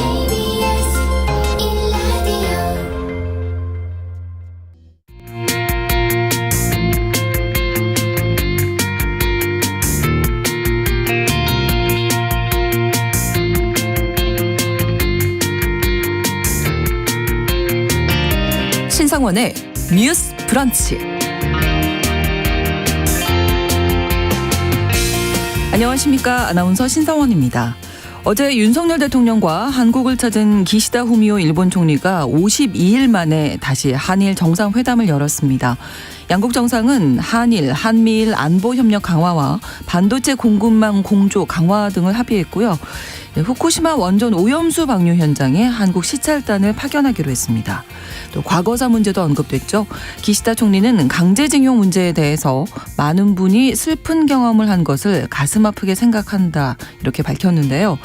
KBS 1라디오 신성원의 뉴스 브런치. 안녕하십니까. 아나운서 신성원입니다. 어제 윤석열 대통령과 한국을 찾은 기시다 후미오 일본 총리가 52일 만에 다시 한일 정상회담을 열었습니다. 양국 정상은 한일, 한미일 안보협력 강화와 반도체 공급망 공조 강화 등을 합의했고요. 후쿠시마 원전 오염수 방류 현장에 한국 시찰단을 파견하기로 했습니다. 또 과거사 문제도 언급됐죠. 기시다 총리는 강제징용 문제에 대해서 많은 분이 슬픈 경험을 한 것을 가슴 아프게 생각한다 이렇게 밝혔는데요.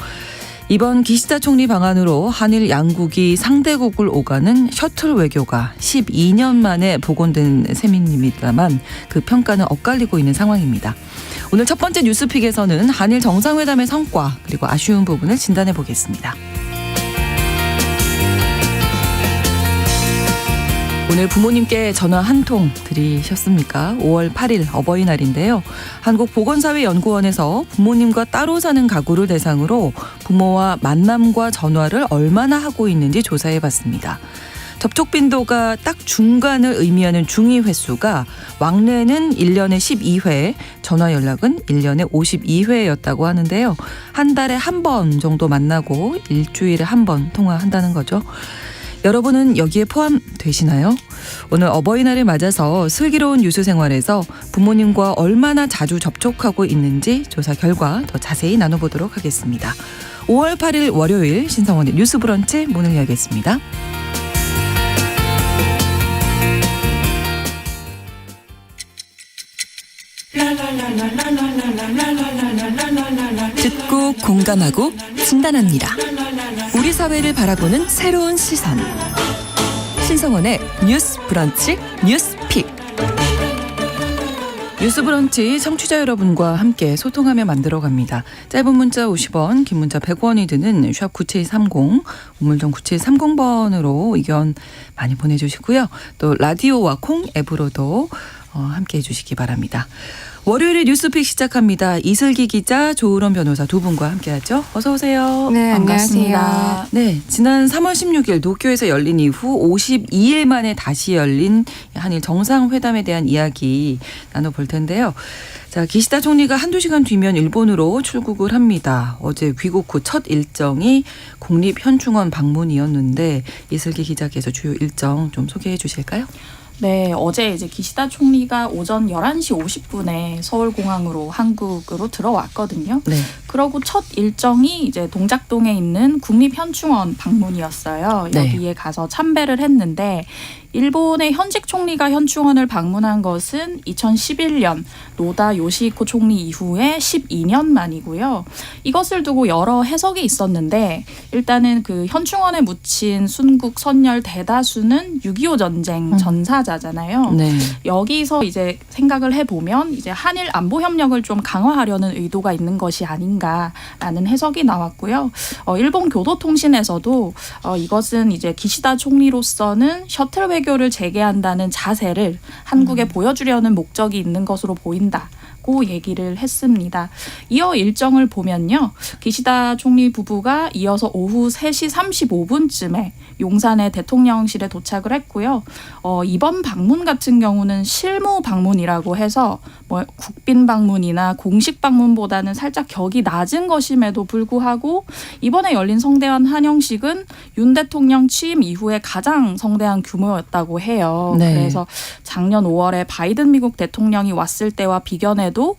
이번 기시다 총리 방안으로 한일 양국이 상대국을 오가는 셔틀 외교가 12년 만에 복원된 셈입니다만 그 평가는 엇갈리고 있는 상황입니다. 오늘 첫 번째 뉴스픽에서는 한일 정상회담의 성과 그리고 아쉬운 부분을 진단해 보겠습니다. 오늘 부모님께 전화 한 통 드리셨습니까? 5월 8일 어버이날인데요. 한국보건사회연구원에서 부모님과 따로 사는 가구를 대상으로 부모와 만남과 전화를 얼마나 하고 있는지 조사해봤습니다. 접촉 빈도가 딱 중간을 의미하는 중위 횟수가 왕래는 1년에 12회, 전화 연락은 1년에 52회였다고 하는데요. 한 달에 한 번 정도 만나고 일주일에 한 번 통화한다는 거죠. 여러분은 여기에 포함되시나요? 오늘 어버이날을 맞아서 슬기로운 뉴스 생활에서 부모님과 얼마나 자주 접촉하고 있는지 조사 결과 더 자세히 나눠보도록 하겠습니다. 5월 8일 월요일 신성원의 뉴스 브런치 문을 열겠습니다. 듣고 공감하고 진단합니다. 우리 사회를 바라보는 새로운 시선. 신성원의 뉴스 브런치 뉴스픽. 뉴스 브런치 청취자 여러분과 함께 소통하며 만들어갑니다. 짧은 문자 50원, 긴 문자 100원이 드는 샵 9730, 우물정 9730번으로 의견 많이 보내주시고요. 또 라디오와 콩 앱으로도 함께 해주시기 바랍니다. 월요일에 뉴스픽 시작합니다. 이슬기 기자, 조으론 변호사 두 분과 함께하죠. 어서 오세요. 네, 반갑습니다. 안녕하세요. 네, 지난 3월 16일 도쿄에서 열린 이후 52일 만에 다시 열린 한일 정상회담에 대한 이야기 나눠볼 텐데요. 자, 기시다 총리가 한두 시간 뒤면 일본으로 출국을 합니다. 어제 귀국 후 첫 일정이 국립현충원 방문이었는데 이슬기 기자께서 주요 일정 좀 소개해 주실까요? 네, 어제 이제 기시다 총리가 오전 11시 50분에 서울공항으로 한국으로 들어왔거든요. 네. 그러고 첫 일정이 이제 동작동에 있는 국립현충원 방문이었어요. 네. 여기에 가서 참배를 했는데 일본의 현직 총리가 현충원을 방문한 것은 2011년 노다 요시히코 총리 이후에 12년 만이고요. 이것을 두고 여러 해석이 있었는데 일단은 그 현충원에 묻힌 순국 선열 대다수는 6.25 전쟁 전사자잖아요. 네. 여기서 이제 생각을 해보면 이제 한일 안보 협력을 좀 강화하려는 의도가 있는 것이 아닌가라는 해석이 나왔고요. 일본 교도통신에서도 이것은 이제 기시다 총리로서는 셔틀 외교를 재개한다는 자세를 한국에 보여주려는 목적이 있는 것으로 보인다고 얘기를 했습니다. 이어 일정을 보면요. 기시다 총리 부부가 이어서 오후 3시 35분쯤에 용산의 대통령실에 도착을 했고요. 이번 방문 같은 경우는 실무 방문이라고 해서 뭐 국빈 방문이나 공식 방문보다는 살짝 격이 낮은 것임에도 불구하고 이번에 열린 성대한 환영식은 윤 대통령 취임 이후에 가장 성대한 규모였다고 해요. 네. 그래서 작년 5월에 바이든 미국 대통령이 왔을 때와 비견해도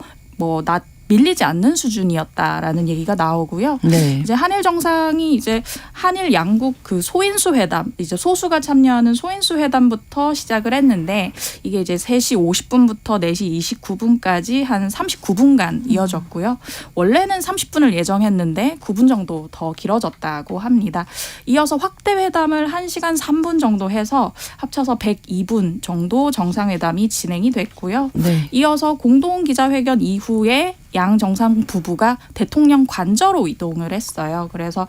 밀리지 않는 수준이었다라는 얘기가 나오고요. 네. 이제 한일 정상이 이제 한일 양국 그 소인수 회담, 이제 소수가 참여하는 소인수 회담부터 시작을 했는데 이게 이제 3시 50분부터 4시 29분까지 한 39분간 이어졌고요. 원래는 30분을 예정했는데 9분 정도 더 길어졌다고 합니다. 이어서 확대 회담을 1시간 3분 정도 해서 합쳐서 102분 정도 정상회담이 진행이 됐고요. 네. 이어서 공동 기자회견 이후에 양 정상 부부가 대통령 관저로 이동을 했어요. 그래서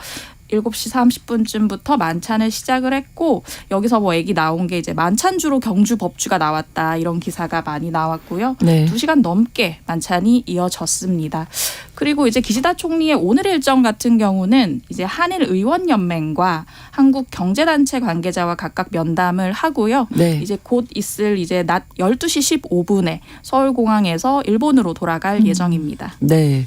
7시 30분쯤부터 만찬을 시작을 했고 여기서 뭐 얘기 나온 게 이제 만찬주로 경주 법주가 나왔다 이런 기사가 많이 나왔고요. 네. 2시간 넘게 만찬이 이어졌습니다. 그리고 이제 기시다 총리의 오늘 일정 같은 경우는 이제 한일 의원연맹과 한국 경제단체 관계자와 각각 면담을 하고요. 네. 이제 곧 있을 이제 낮 12시 15분에 서울공항에서 일본으로 돌아갈 예정입니다. 네.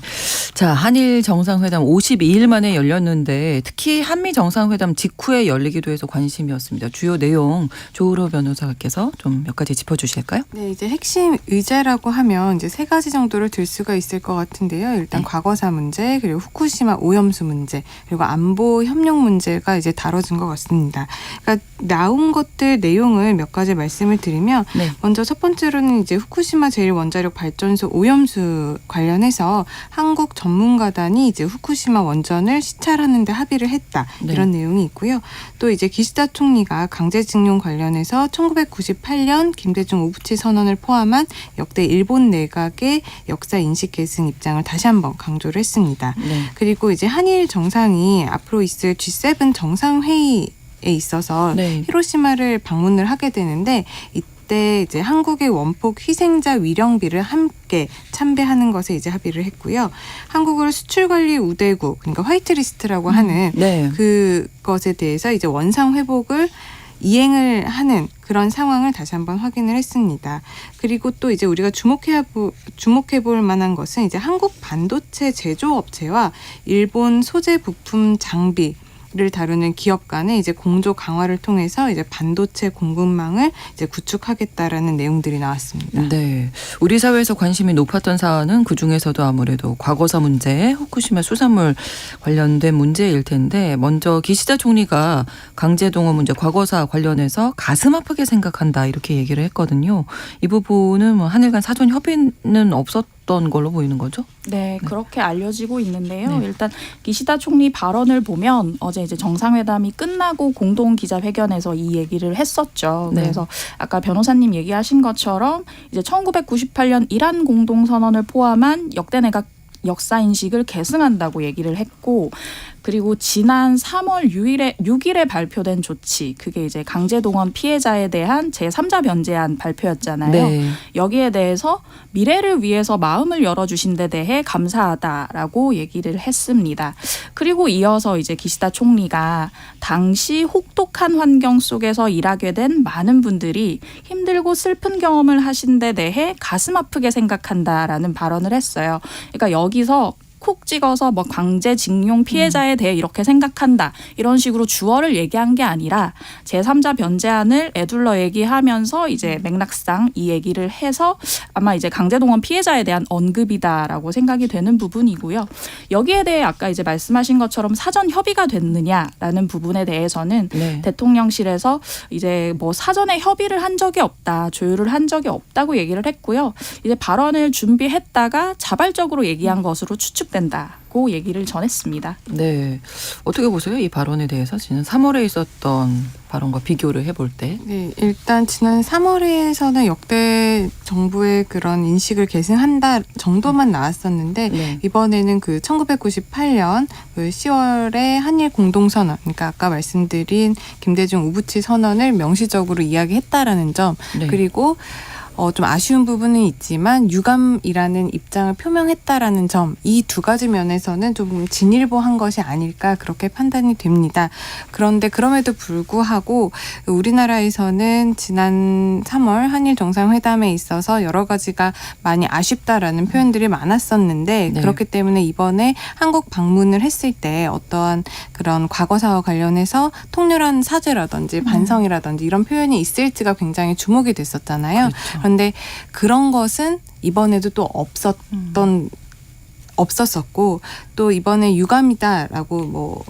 자, 한일 정상회담 52일 만에 열렸는데 특히 한미 정상회담 직후에 열리기도 해서 관심이었습니다. 주요 내용 조으로 변호사께서 좀 몇 가지 짚어주실까요? 네, 이제 핵심 의제라고 하면 이제 세 가지 정도를 들 수가 있을 것 같은데요. 일단 과거사 문제, 그리고 후쿠시마 오염수 문제, 그리고 안보 협력 문제가 이제 다뤄진 것 같습니다. 그러니까 나온 것들 내용을 몇 가지 말씀을 드리면 네. 먼저 첫 번째로는 이제 후쿠시마 제1원자력 발전소 오염수 관련해서 한국 전문가단이 이제 후쿠시마 원전을 시찰하는 데 합의를 했다. 네. 이런 내용이 있고요. 또 이제 기시다 총리가 강제징용 관련해서 1998년 김대중 오부치 선언을 포함한 역대 일본 내각의 역사 인식 계승 입장을 다시 한번 강조를 했습니다. 네. 그리고 이제 한일 정상이 앞으로 있을 G7 정상회의에 있어서 네. 히로시마를 방문을 하게 되는데 이때 이제 한국의 원폭 희생자 위령비를 함께 참배하는 것에 이제 합의를 했고요. 한국을 수출관리 우대국, 그러니까 화이트리스트라고 하는 네. 그것에 대해서 이제 원상 회복을 이행을 하는 그런 상황을 다시 한번 확인을 했습니다. 그리고 또 이제 우리가 주목해 볼 만한 것은 이제 한국 반도체 제조업체와 일본 소재 부품 장비 를 다루는 기업 간의 이제 공조 강화를 통해서 이제 반도체 공급망을 이제 구축하겠다라는 내용들이 나왔습니다. 네. 우리 사회에서 관심이 높았던 사안은 그중에서도 아무래도 과거사 문제, 후쿠시마 수산물 관련된 문제일 텐데 먼저 기시다 총리가 강제동원 문제 과거사 관련해서 가슴 아프게 생각한다 이렇게 얘기를 했거든요. 이 부분은 뭐 한일 간 사전 협의는 없었던 걸로 보이는 거죠? 네, 그렇게 알려지고 있는데요. 네. 일단 기시다 총리 발언을 보면 어제 이제 정상회담이 끝나고 공동 기자회견에서 이 얘기를 했었죠. 네. 그래서 아까 변호사님 얘기하신 것처럼 이제 1998년 이란 공동선언을 포함한 역대 내각 역사인식을 계승한다고 얘기를 했고 그리고 지난 3월 6일에 발표된 조치 그게 이제 강제동원 피해자에 대한 제3자 변제안 발표였잖아요. 네. 여기에 대해서 미래를 위해서 마음을 열어주신 데 대해 감사하다라고 얘기를 했습니다. 그리고 이어서 이제 기시다 총리가 당시 혹독한 환경 속에서 일하게 된 많은 분들이 힘들고 슬픈 경험을 하신 데 대해 가슴 아프게 생각한다라는 발언을 했어요. 그러니까 여기서 콕 찍어서 뭐 강제징용 피해자에 대해 이렇게 생각한다 이런 식으로 주어를 얘기한 게 아니라 제3자 변제안을 애둘러 얘기하면서 이제 맥락상 이 얘기를 해서 아마 이제 강제동원 피해자에 대한 언급이다라고 생각이 되는 부분이고요. 여기에 대해 아까 이제 말씀하신 것처럼 사전 협의가 됐느냐라는 부분에 대해서는 네. 대통령실에서 이제 뭐 사전에 협의를 한 적이 없다, 조율을 한 적이 없다고 얘기를 했고요. 이제 발언을 준비했다가 자발적으로 얘기한 것으로 추측된다고 얘기를 전했습니다. 네. 어떻게 보세요? 이 발언에 대해서 지난 3월에 있었던 발언과 비교를 해볼 때. 네, 일단 지난 3월에서는 역대 정부의 그런 인식을 계승한다 정도만 나왔었는데 네. 이번에는 그 1998년 그 10월에 한일 공동선언, 그러니까 아까 말씀드린 김대중 우부치 선언을 명시적으로 이야기했다라는 점, 네. 그리고 좀 아쉬운 부분은 있지만 유감이라는 입장을 표명했다라는 점, 이 두 가지 면에서는 좀 진일보한 것이 아닐까 그렇게 판단이 됩니다. 그런데 그럼에도 불구하고 우리나라에서는 지난 3월 한일 정상회담에 있어서 여러 가지가 많이 아쉽다라는 표현들이 많았었는데 네. 그렇기 때문에 이번에 한국 방문을 했을 때 어떠한 그런 과거사와 관련해서 통렬한 사죄라든지 반성이라든지 이런 표현이 있을지가 굉장히 주목이 됐었잖아요. 그렇죠. 그런데 그런 것은 이번에도 또 없었었고 또 이번에 유감이다라고 뭐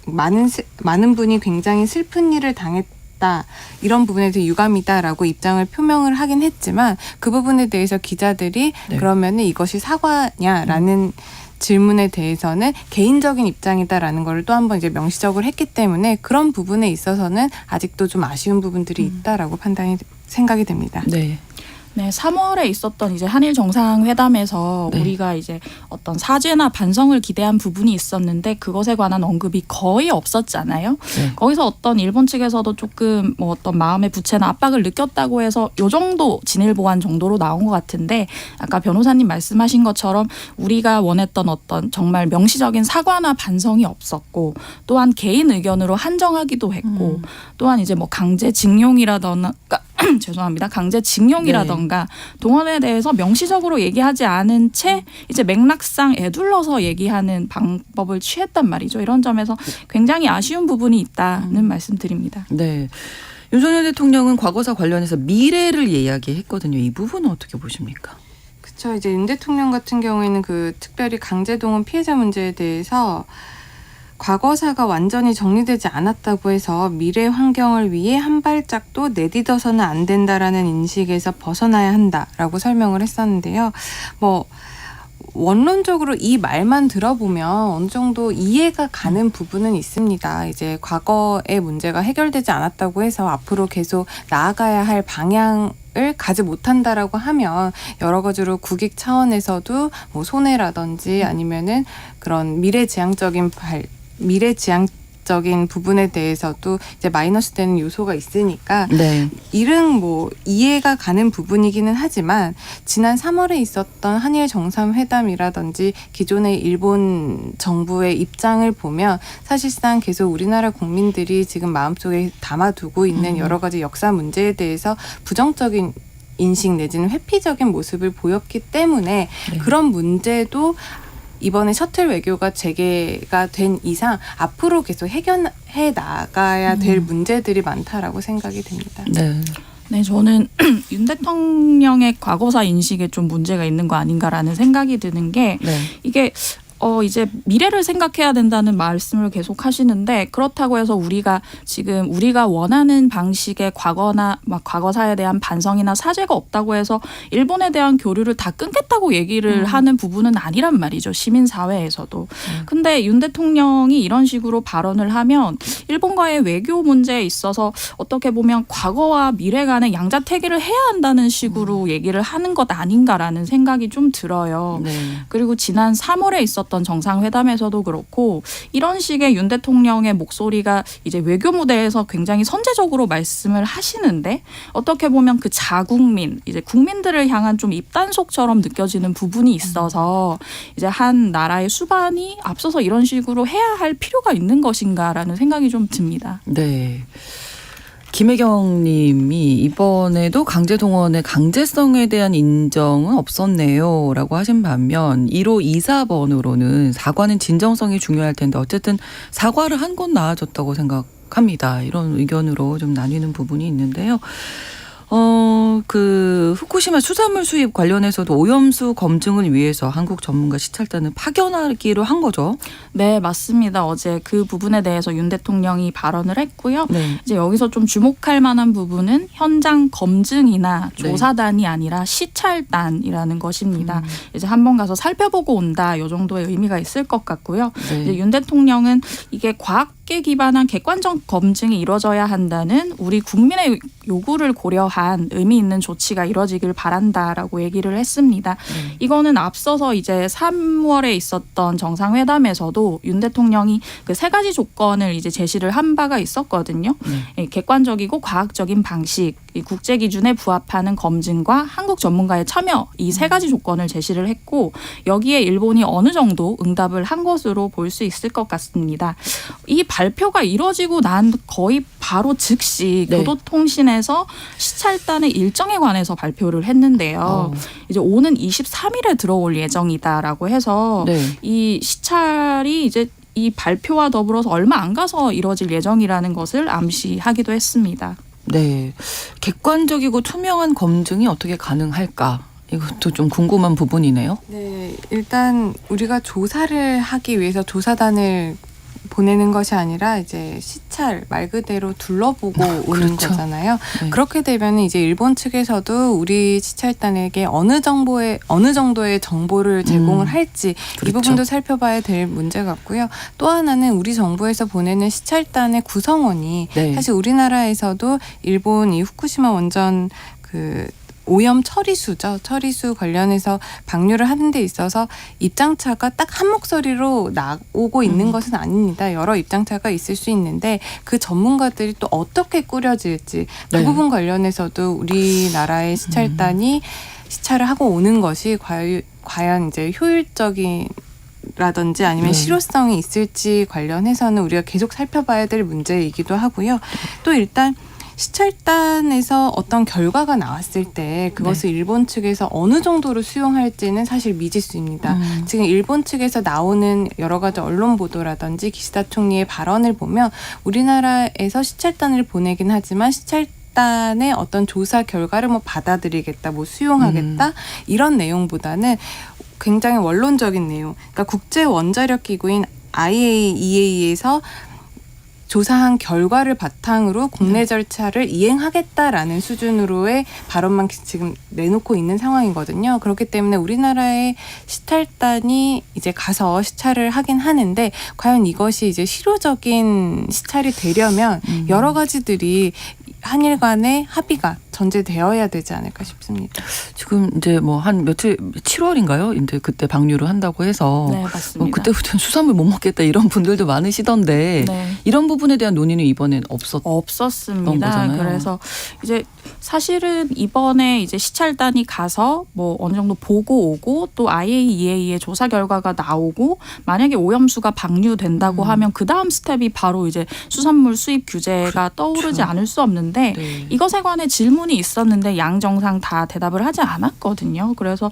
많은 분이 굉장히 슬픈 일을 당했다. 이런 부분에 대해 유감이다라고 입장을 표명을 하긴 했지만 그 부분에 대해서 기자들이 네. 그러면은 이것이 사과냐라는 질문에 대해서는 개인적인 입장이다라는 걸 또 한번 이제 명시적으로 했기 때문에 그런 부분에 있어서는 아직도 좀 아쉬운 부분들이 있다라고 생각이 됩니다. 네. 네, 3월에 있었던 이제 한일 정상회담에서 네. 우리가 이제 어떤 사죄나 반성을 기대한 부분이 있었는데 그것에 관한 언급이 거의 없었잖아요. 네. 거기서 어떤 일본 측에서도 조금 뭐 어떤 마음의 부채나 압박을 느꼈다고 해서 요 정도 진일 보완 정도로 나온 것 같은데 아까 변호사님 말씀하신 것처럼 우리가 원했던 어떤 정말 명시적인 사과나 반성이 없었고 또한 개인 의견으로 한정하기도 했고 또한 이제 뭐 강제징용이라던가 죄송합니다. 강제징용이라던가 동원에 대해서 명시적으로 얘기하지 않은 채 이제 맥락상 애둘러서 얘기하는 방법을 취했단 말이죠. 이런 점에서 굉장히 아쉬운 부분이 있다는 말씀드립니다. 네. 윤석열 대통령은 과거사 관련해서 미래를 이야기했거든요. 이 부분은 어떻게 보십니까? 그렇죠. 이제 윤 대통령 같은 경우에는 그 특별히 강제동원 피해자 문제에 대해서 과거사가 완전히 정리되지 않았다고 해서 미래 환경을 위해 한 발짝도 내딛어서는 안 된다라는 인식에서 벗어나야 한다라고 설명을 했었는데요. 뭐 원론적으로 이 말만 들어보면 어느 정도 이해가 가는 부분은 있습니다. 이제 과거의 문제가 해결되지 않았다고 해서 앞으로 계속 나아가야 할 방향을 가지 못한다라고 하면 여러 가지로 국익 차원에서도 뭐 손해라든지 아니면은 그런 미래지향적인 부분에 대해서도 이제 마이너스 되는 요소가 있으니까 네. 이른 뭐 이해가 가는 부분이기는 하지만 지난 3월에 있었던 한일 정상회담이라든지 기존의 일본 정부의 입장을 보면 사실상 계속 우리나라 국민들이 지금 마음속에 담아두고 있는 여러 가지 역사 문제에 대해서 부정적인 인식 내지는 회피적인 모습을 보였기 때문에 네. 그런 문제도 이번에 셔틀 외교가 재개가 된 이상 앞으로 계속 해결해 나가야 될 문제들이 많다라고 생각이 됩니다. 네. 네, 저는 윤 대통령의 과거사 인식에 좀 문제가 있는 거 아닌가라는 생각이 드는 게 네. 이게 이제 미래를 생각해야 된다는 말씀을 계속 하시는데 그렇다고 해서 우리가 지금 우리가 원하는 방식의 과거나 막 과거사에 대한 반성이나 사죄가 없다고 해서 일본에 대한 교류를 다 끊겠다고 얘기를 하는 부분은 아니란 말이죠. 시민사회에서도. 근데 윤 대통령이 이런 식으로 발언을 하면 일본과의 외교 문제에 있어서 어떻게 보면 과거와 미래 간의 양자택일을 해야 한다는 식으로 얘기를 하는 것 아닌가라는 생각이 좀 들어요. 네. 그리고 지난 3월에 있었던 정상회담에서도 그렇고 이런 식의 윤 대통령의 목소리가 이제 외교 무대에서 굉장히 선제적으로 말씀을 하시는데 어떻게 보면 그 자국민 이제 국민들을 향한 좀 입단속처럼 느껴지는 부분이 있어서 이제 한 나라의 수반이 앞서서 이런 식으로 해야 할 필요가 있는 것인가라는 생각이 좀 듭니다. 네. 김혜경 님이 이번에도 강제동원의 강제성에 대한 인정은 없었네요 라고 하신 반면 1524번으로는 사과는 진정성이 중요할 텐데 어쨌든 사과를 한 건 나아졌다고 생각합니다. 이런 의견으로 좀 나뉘는 부분이 있는데요. 그 후쿠시마 수산물 수입 관련해서도 오염수 검증을 위해서 한국 전문가 시찰단을 파견하기로 한 거죠. 네, 맞습니다. 어제 그 부분에 대해서 윤 대통령이 발언을 했고요. 네. 이제 여기서 좀 주목할 만한 부분은 현장 검증이나 네. 조사단이 아니라 시찰단이라는 것입니다. 이제 한번 가서 살펴보고 온다. 이 정도의 의미가 있을 것 같고요. 네. 이제 윤 대통령은 이게 과학계 기반한 객관적 검증이 이루어져야 한다는 우리 국민의 요구를 고려한 의미 있는 조치가 이루어지길 바란다라고 얘기를 했습니다. 이거는 앞서서 이제 3월에 있었던 정상회담에서도 윤 대통령이 그 세 가지 조건을 이제 제시를 한 바가 있었거든요. 예, 객관적이고 과학적인 방식, 이 국제 기준에 부합하는 검증과 한국 전문가의 참여 이 세 가지 조건을 제시를 했고 여기에 일본이 어느 정도 응답을 한 것으로 볼 수 있을 것 같습니다. 이 발표가 이뤄지고 난 거의 바로 즉시 네. 교도통신에서 시찰단의 일정에 관해서 발표를 했는데요. 이제 오는 23일에 들어올 예정이다라고 해서 네. 이 시찰이 이제 이 발표와 더불어서 얼마 안 가서 이뤄질 예정이라는 것을 암시하기도 했습니다. 네. 객관적이고 투명한 검증이 어떻게 가능할까? 이것도 좀 궁금한 부분이네요. 네, 일단 우리가 조사를 하기 위해서 조사단을 보내는 것이 아니라 이제 시찰 말 그대로 둘러보고 오는 그렇죠. 거잖아요. 네. 그렇게 되면 이제 일본 측에서도 우리 시찰단에게 어느 정도의 정보를 제공을 할지 이 그렇죠. 부분도 살펴봐야 될 문제 같고요. 또 하나는 우리 정부에서 보내는 시찰단의 구성원이 네. 사실 우리나라에서도 일본 이 후쿠시마 원전 그 오염 처리수죠. 처리수 관련해서 방류를 하는 데 있어서 입장차가 딱 한 목소리로 나오고 있는 것은 아닙니다. 여러 입장차가 있을 수 있는데 그 전문가들이 또 어떻게 꾸려질지 그 네. 부분 관련해서도 우리나라의 시찰단이 시찰을 하고 오는 것이 과연 이제 효율적인 라든지 아니면 네. 실효성이 있을지 관련해서는 우리가 계속 살펴봐야 될 문제이기도 하고요. 또 일단 시찰단에서 어떤 결과가 나왔을 때 그것을 일본 측에서 어느 정도로 수용할지는 사실 미지수입니다. 지금 일본 측에서 나오는 여러 가지 언론 보도라든지 기시다 총리의 발언을 보면 우리나라에서 시찰단을 보내긴 하지만 시찰단의 어떤 조사 결과를 뭐 받아들이겠다, 뭐 수용하겠다 이런 내용보다는 굉장히 원론적인 내용. 그러니까 국제 원자력 기구인 IAEA에서 조사한 결과를 바탕으로 국내 절차를 이행하겠다라는 수준으로의 발언만 지금 내놓고 있는 상황이거든요. 그렇기 때문에 우리나라의 시찰단이 이제 가서 시찰을 하긴 하는데 과연 이것이 이제 실효적인 시찰이 되려면 여러 가지들이 한일 간의 합의가 전제되어야 되지 않을까 싶습니다. 지금 이제 뭐 한 며칠 7월인가요? 이제 그때 방류를 한다고 해서 네, 맞습니다. 그때부터는 수산물 못 먹겠다 이런 분들도 많으시던데 네. 이런 부분에 대한 논의는 이번엔 없었습니다. 거잖아요. 그래서 이제 사실은 이번에 이제 시찰단이 가서 뭐 어느 정도 보고 오고 또 IAEA의 조사 결과가 나오고 만약에 오염수가 방류된다고 하면 그 다음 스텝이 바로 이제 수산물 수입 규제가 떠오르지 않을 수 없는데 네. 이것에 관해 질문이 있었는데 양 정상 다 대답을 하지 않았거든요. 그래서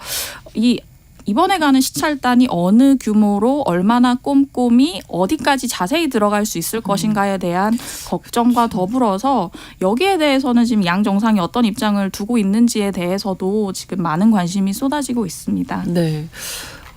이번에 가는 시찰단이 어느 규모로 얼마나 꼼꼼히 어디까지 자세히 들어갈 수 있을 것인가에 대한 걱정과 더불어서 여기에 대해서는 지금 양 정상이 어떤 입장을 두고 있는지에 대해서도 지금 많은 관심이 쏟아지고 있습니다. 네.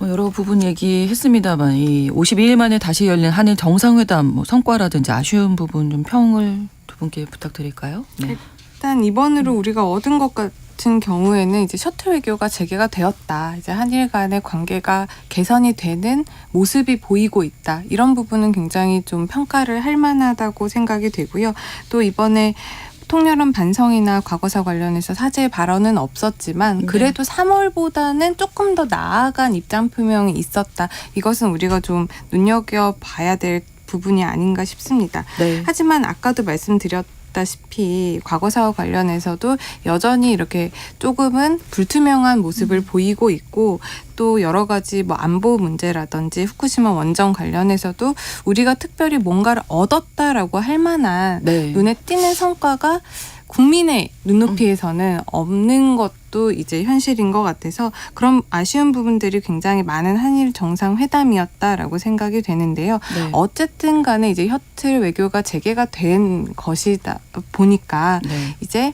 여러 부분 얘기했습니다만 이 52일 만에 다시 열린 한일 정상회담 뭐 성과라든지 아쉬운 부분 좀 평을 두 분께 부탁드릴까요? 네. 일단 이번으로 우리가 얻은 것 같은 경우에는 이제 셔틀 외교가 재개가 되었다. 이제 한일 간의 관계가 개선이 되는 모습이 보이고 있다. 이런 부분은 굉장히 좀 평가를 할 만하다고 생각이 되고요. 또 이번에 통렬한 반성이나 과거사 관련해서 사죄의 발언은 없었지만 그래도 3월보다는 조금 더 나아간 입장 표명이 있었다. 이것은 우리가 좀 눈여겨봐야 될 부분이 아닌가 싶습니다. 네. 하지만 아까도 말씀드렸다시피 과거사와 관련해서도 여전히 이렇게 조금은 불투명한 모습을 보이고 있고 또 여러 가지 뭐 안보 문제라든지 후쿠시마 원전 관련해서도 우리가 특별히 뭔가를 얻었다라고 할 만한 네. 눈에 띄는 성과가 국민의 눈높이에서는 없는 것도 이제 현실인 것 같아서 그런 아쉬운 부분들이 굉장히 많은 한일 정상회담이었다라고 생각이 되는데요. 네. 어쨌든 간에 이제 셔틀 외교가 재개가 된 것이다 보니까 네.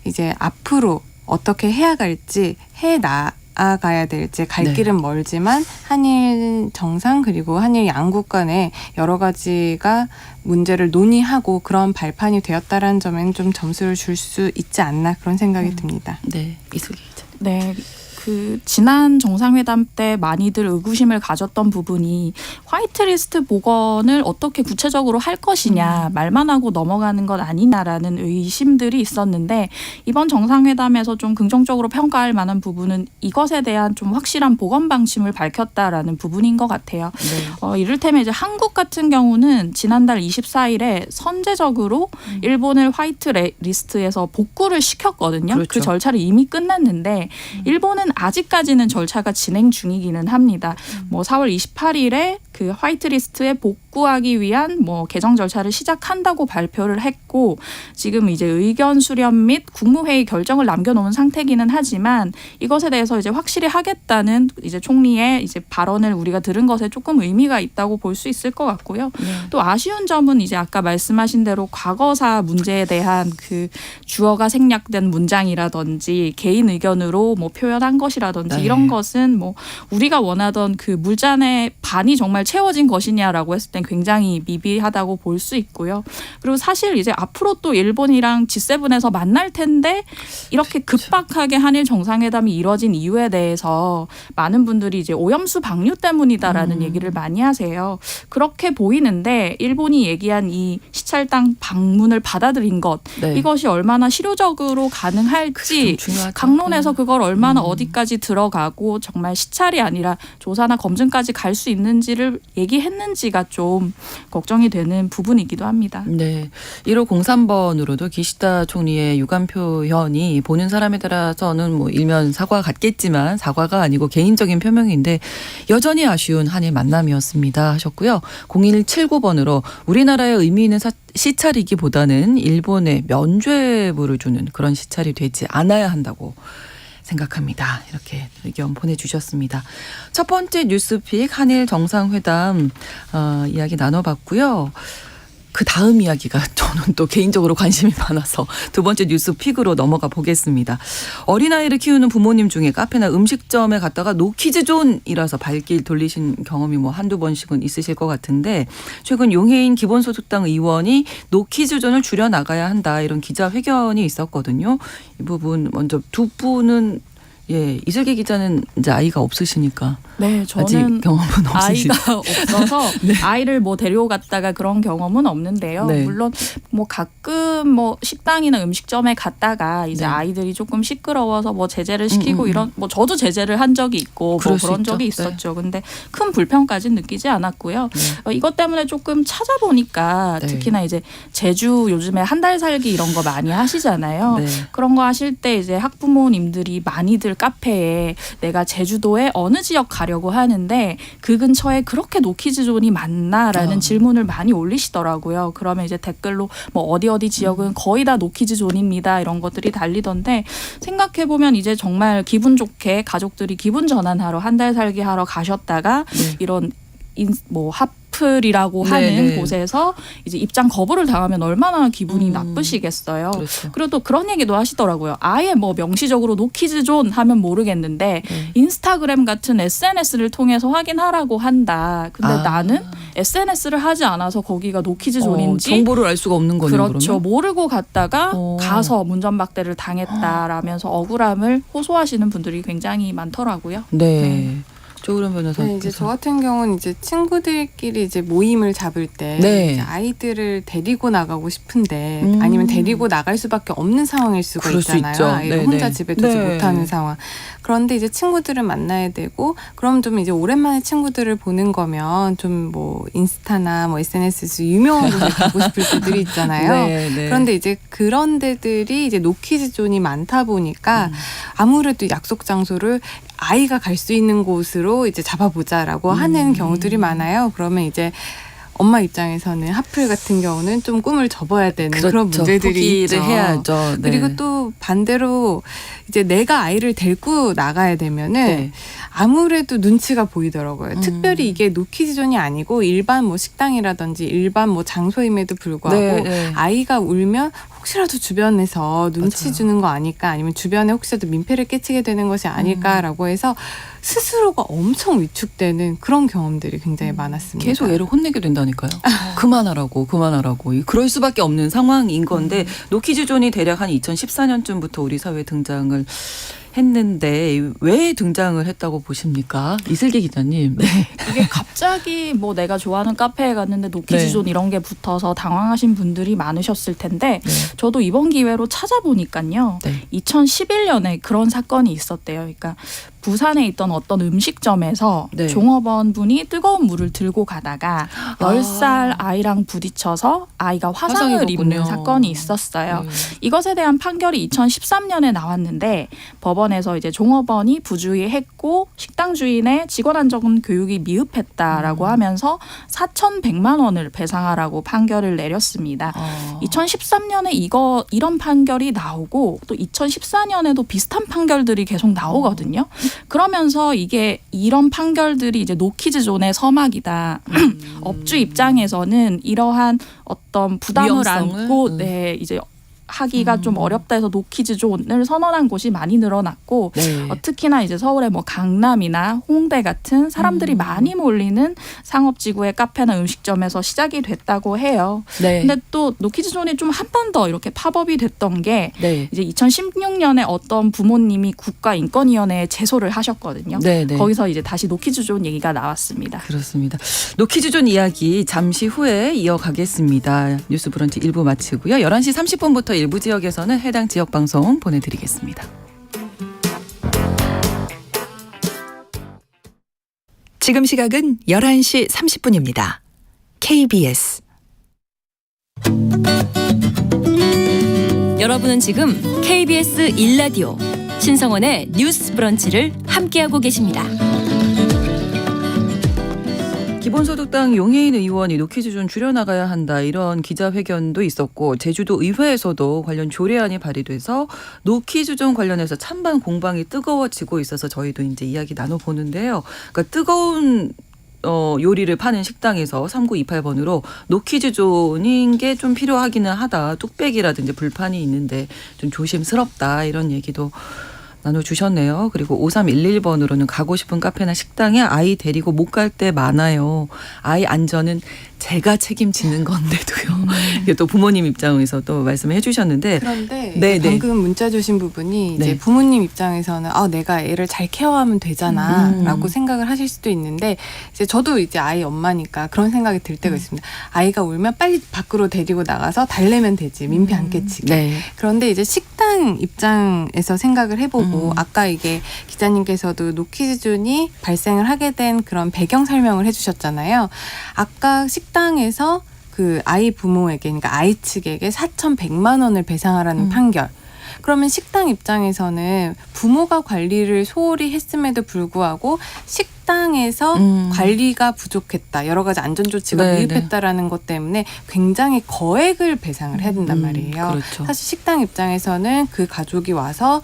이제 앞으로 어떻게 해야 갈지 나아가야 될지 갈 네. 길은 멀지만 한일 정상 그리고 한일 양국 간에 여러 가지가 문제를 논의하고 그런 발판이 되었다라는 점에는 좀 점수를 줄 수 있지 않나 그런 생각이 듭니다. 네. 이슬기 기자. 네. 그 지난 정상회담 때 많이들 의구심을 가졌던 부분이 화이트리스트 복원을 어떻게 구체적으로 할 것이냐 말만 하고 넘어가는 것 아니냐라는 의심들이 있었는데 이번 정상회담에서 좀 긍정적으로 평가할 만한 부분은 이것에 대한 좀 확실한 복원 방침을 밝혔다라는 부분인 것 같아요. 네. 이를테면 이제 한국 같은 경우는 지난달 24일에 선제적으로 일본을 화이트리스트에서 복구를 시켰거든요. 그렇죠. 그 절차를 이미 끝냈는데 일본은 아직까지는 절차가 진행 중이기는 합니다. 뭐 4월 28일에 그 화이트리스트에 복구하기 위한 뭐 개정 절차를 시작한다고 발표를 했고 지금 이제 의견 수렴 및 국무회의 결정을 남겨놓은 상태기는 하지만 이것에 대해서 이제 확실히 하겠다는 이제 총리의 이제 발언을 우리가 들은 것에 조금 의미가 있다고 볼 수 있을 것 같고요. 네. 또 아쉬운 점은 이제 아까 말씀하신 대로 과거사 문제에 대한 그 주어가 생략된 문장이라든지 개인 의견으로 뭐 표현한 것이라든지 네. 이런 것은 뭐 우리가 원하던 그 물잔의 반이 정말 채워진 것이냐라고 했을 땐 굉장히 미비하다고 볼 수 있고요. 그리고 사실 이제 앞으로 또 일본이랑 G7에서 만날 텐데 이렇게 급박하게 한일 정상회담이 이뤄진 이유에 대해서 많은 분들이 이제 오염수 방류 때문이다라는 얘기를 많이 하세요. 그렇게 보이는데 일본이 얘기한 이 시찰당 방문을 받아들인 것 네. 이것이 얼마나 실효적으로 가능할지 중요하죠. 강론에서 그걸 얼마나 어디까지 들어가고 정말 시찰이 아니라 조사나 검증까지 갈 수 있는지를 얘기했는지가 좀 걱정이 되는 부분이기도 합니다. 네. 1503번으로도 기시다 총리의 유감 표현이 보는 사람에 따라서는 뭐 일면 사과 같겠지만 사과가 아니고 개인적인 표명인데 여전히 아쉬운 한일 만남이었습니다 하셨고요. 0179번으로 우리나라의 의미 있는 시찰이기보다는 일본에 면죄부를 주는 그런 시찰이 되지 않아야 한다고 생각합니다. 이렇게 의견 보내주셨습니다. 첫 번째 뉴스픽 한일 정상회담 이야기 나눠봤고요. 그 다음 이야기가 저는 또 개인적으로 관심이 많아서 두 번째 뉴스픽으로 넘어가 보겠습니다. 어린아이를 키우는 부모님 중에 카페나 음식점에 갔다가 노키즈존이라서 발길 돌리신 경험이 뭐 한두 번씩은 있으실 것 같은데 최근 용해인 기본소득당 의원이 노키즈존을 줄여나가야 한다 이런 기자회견이 있었거든요. 이 부분 먼저 두 분은 예, 이슬기 기자는 이제 아이가 없으시니까 네, 아직 저는 경험은 없으시죠. 아이가 없어서 네. 아이를 뭐 데려갔다가 그런 경험은 없는데요. 네. 물론 뭐 가끔 뭐 식당이나 음식점에 갔다가 이제 네. 아이들이 조금 시끄러워서 뭐 제재를 시키고 이런 뭐 저도 제재를 한 적이 있고 뭐 그럴 수 그런 있죠. 적이 있었죠. 근데 큰 불평까지는 느끼지 않았고요. 네. 이것 때문에 조금 찾아보니까 네. 특히나 이제 제주 요즘에 한 달 살기 이런 거 많이 하시잖아요. 네. 그런 거 하실 때 이제 학부모님들이 많이들 카페에 내가 제주도에 어느 지역 가려고 하는데 그 근처에 그렇게 노키즈존이 많나라는 질문을 많이 올리시더라고요. 그러면 이제 댓글로 뭐 어디 지역은 거의 다 노키즈존입니다. 이런 것들이 달리던데 생각해보면 이제 정말 기분 좋게 가족들이 기분 전환하러 한 달 살기 하러 가셨다가 네. 이런 뭐 하플이라고 하는 네네. 곳에서 이제 입장 거부를 당하면 얼마나 기분이 나쁘시겠어요. 그렇죠. 그리고 또 그런 얘기도 하시더라고요. 아예 뭐 명시적으로 노키즈존 하면 모르겠는데 인스타그램 같은 SNS를 통해서 확인하라고 한다. 근데 나는 SNS를 하지 않아서 거기가 노키즈존인지 정보를 알 수가 없는 거네요. 그렇죠. 그러면? 모르고 갔다가 어. 가서 문전박대를 당했다라면서 억울함을 호소하시는 분들이 굉장히 많더라고요. 네. 조그란 변호사. 네, 이제 저 같은 경우는 이제 친구들끼리 이제 모임을 잡을 때 네. 이제 아이들을 데리고 나가고 싶은데 아니면 데리고 나갈 수밖에 없는 상황일 수가 그럴 수 있잖아요. 있죠. 아이를 네, 혼자 네. 집에 두지 네. 못하는 상황. 그런데 이제 친구들을 만나야 되고 그럼 좀 이제 오랜만에 친구들을 보는 거면 좀 뭐 인스타나 뭐 SNS에서 유명한 곳에 가고 싶을 때들이 있잖아요. 네, 네. 그런데 이제 그런 데들이 이제 노키즈 존이 많다 보니까 아무래도 약속 장소를 아이가 갈 수 있는 곳으로 이제 잡아보자라고 하는 경우들이 많아요. 그러면 이제 엄마 입장에서는 하플 같은 경우는 좀 꿈을 접어야 되는 그렇죠. 그런 문제들이 포기를 있죠. 해야죠. 네. 그리고 또 반대로 이제 내가 아이를 데리고 나가야 되면은 네. 아무래도 눈치가 보이더라고요. 특별히 이게 노키즈존이 아니고 일반 뭐 식당이라든지 일반 뭐 장소임에도 불구하고 네, 네. 아이가 울면 혹시라도 주변에서 눈치 맞아요. 주는 거 아닐까 아니면 주변에 혹시라도 민폐를 끼치게 되는 것이 아닐까라고 해서 스스로가 엄청 위축되는 그런 경험들이 굉장히 많았습니다. 계속 애를 혼내게 된다니까요. 그만하라고. 그럴 수밖에 없는 상황인 건데 노키즈존이 대략 한 2014년쯤부터 우리 사회에 등장을 했는데 왜 등장을 했다고 보십니까? 이슬기 기자님. 네. 이게 갑자기 뭐 내가 좋아하는 카페에 갔는데 노키즈존 이런 게 붙어서 당황하신 분들이 많으셨을 텐데 저도 이번 기회로 찾아보니까요. 네. 2011년에 그런 사건이 있었대요. 그러니까 부산에 있던 어떤 음식점에서 네. 종업원 분이 뜨거운 물을 들고 가다가 10살 아이랑 부딪혀서 아이가 화상을 화상이 입는 입었군요. 사건이 있었어요. 네. 이것에 대한 판결이 2013년에 나왔는데 법원에서 이제 종업원이 부주의했고 식당 주인의 직원 안전 교육이 미흡했다라고 하면서 4,100만 원을 배상하라고 판결을 내렸습니다. 2013년에 이런 판결이 나오고 또 2014년에도 비슷한 판결들이 계속 나오거든요. 그러면서 이게 이런 판결들이 이제 노키즈존의 서막이다. 업주 입장에서는 이러한 어떤 부담을 위험성을? 안고 이제 하기가 좀 어렵다 해서 노키즈존을 선언한 곳이 많이 늘어났고 네. 특히나 이제 서울의 뭐 강남이나 홍대 같은 사람들이 많이 몰리는 상업지구의 카페나 음식점에서 시작이 됐다고 해요. 네. 근데 또 노키즈존이 좀 한 번 더 이렇게 팝업이 됐던 게 네. 이제 2016년에 어떤 부모님이 국가인권위원회에 제소를 하셨거든요. 네, 네. 거기서 이제 다시 노키즈존 얘기가 나왔습니다. 그렇습니다. 노키즈존 이야기 잠시 후에 이어가겠습니다. 뉴스 브런치 1부 마치고요. 11시 30분부터 일부 지역에서는 해당 지역 방송 보내드리겠습니다. 지금 시각은 11시 30분입니다. KBS 여러분은 지금 KBS 1라디오 신성원의 뉴스 브런치를 함께하고 계십니다. 기본소득당 용해인 의원이 노키즈존 줄여나가야 한다 이런 기자회견도 있었고 제주도 의회에서도 관련 조례안이 발의돼서 노키즈존 관련해서 찬반 공방이 뜨거워지고 있어서 저희도 이제 이야기 나눠보는데요. 그러니까 뜨거운 요리를 파는 식당에서 3928번으로 노키즈존인 게 좀 필요하기는 하다. 뚝배기라든지 불판이 있는데 좀 조심스럽다 이런 얘기도 나눠주셨네요. 그리고 5311번으로는 가고 싶은 카페나 식당에 아이 데리고 못 갈 때 많아요. 아이 안전은 제가 책임지는 건데도요. 이게 또 부모님 입장에서 또 말씀을 해주셨는데 그런데 네, 네. 방금 문자 주신 부분이 이제 네. 부모님 입장에서는 내가 애를 잘 케어하면 되잖아라고 생각을 하실 수도 있는데 이제 저도 이제 아이 엄마니까 그런 생각이 들 때가 있습니다. 아이가 울면 빨리 밖으로 데리고 나가서 달래면 되지 민폐 안 끼치게. 네. 그런데 이제 식당 입장에서 생각을 해보고 아까 이게 기자님께서도 노키즈존이 발생을 하게 된 그런 배경 설명을 해주셨잖아요. 아까 식당에서 그 아이 부모에게 그러니까 아이 측에게 4,100만 원을 배상하라는 판결. 그러면 식당 입장에서는 부모가 관리를 소홀히 했음에도 불구하고 식당에서 관리가 부족했다. 여러 가지 안전조치가 네, 미흡했다라는 것 때문에 굉장히 거액을 배상을 해야 된단 말이에요. 그렇죠. 사실 식당 입장에서는 그 가족이 와서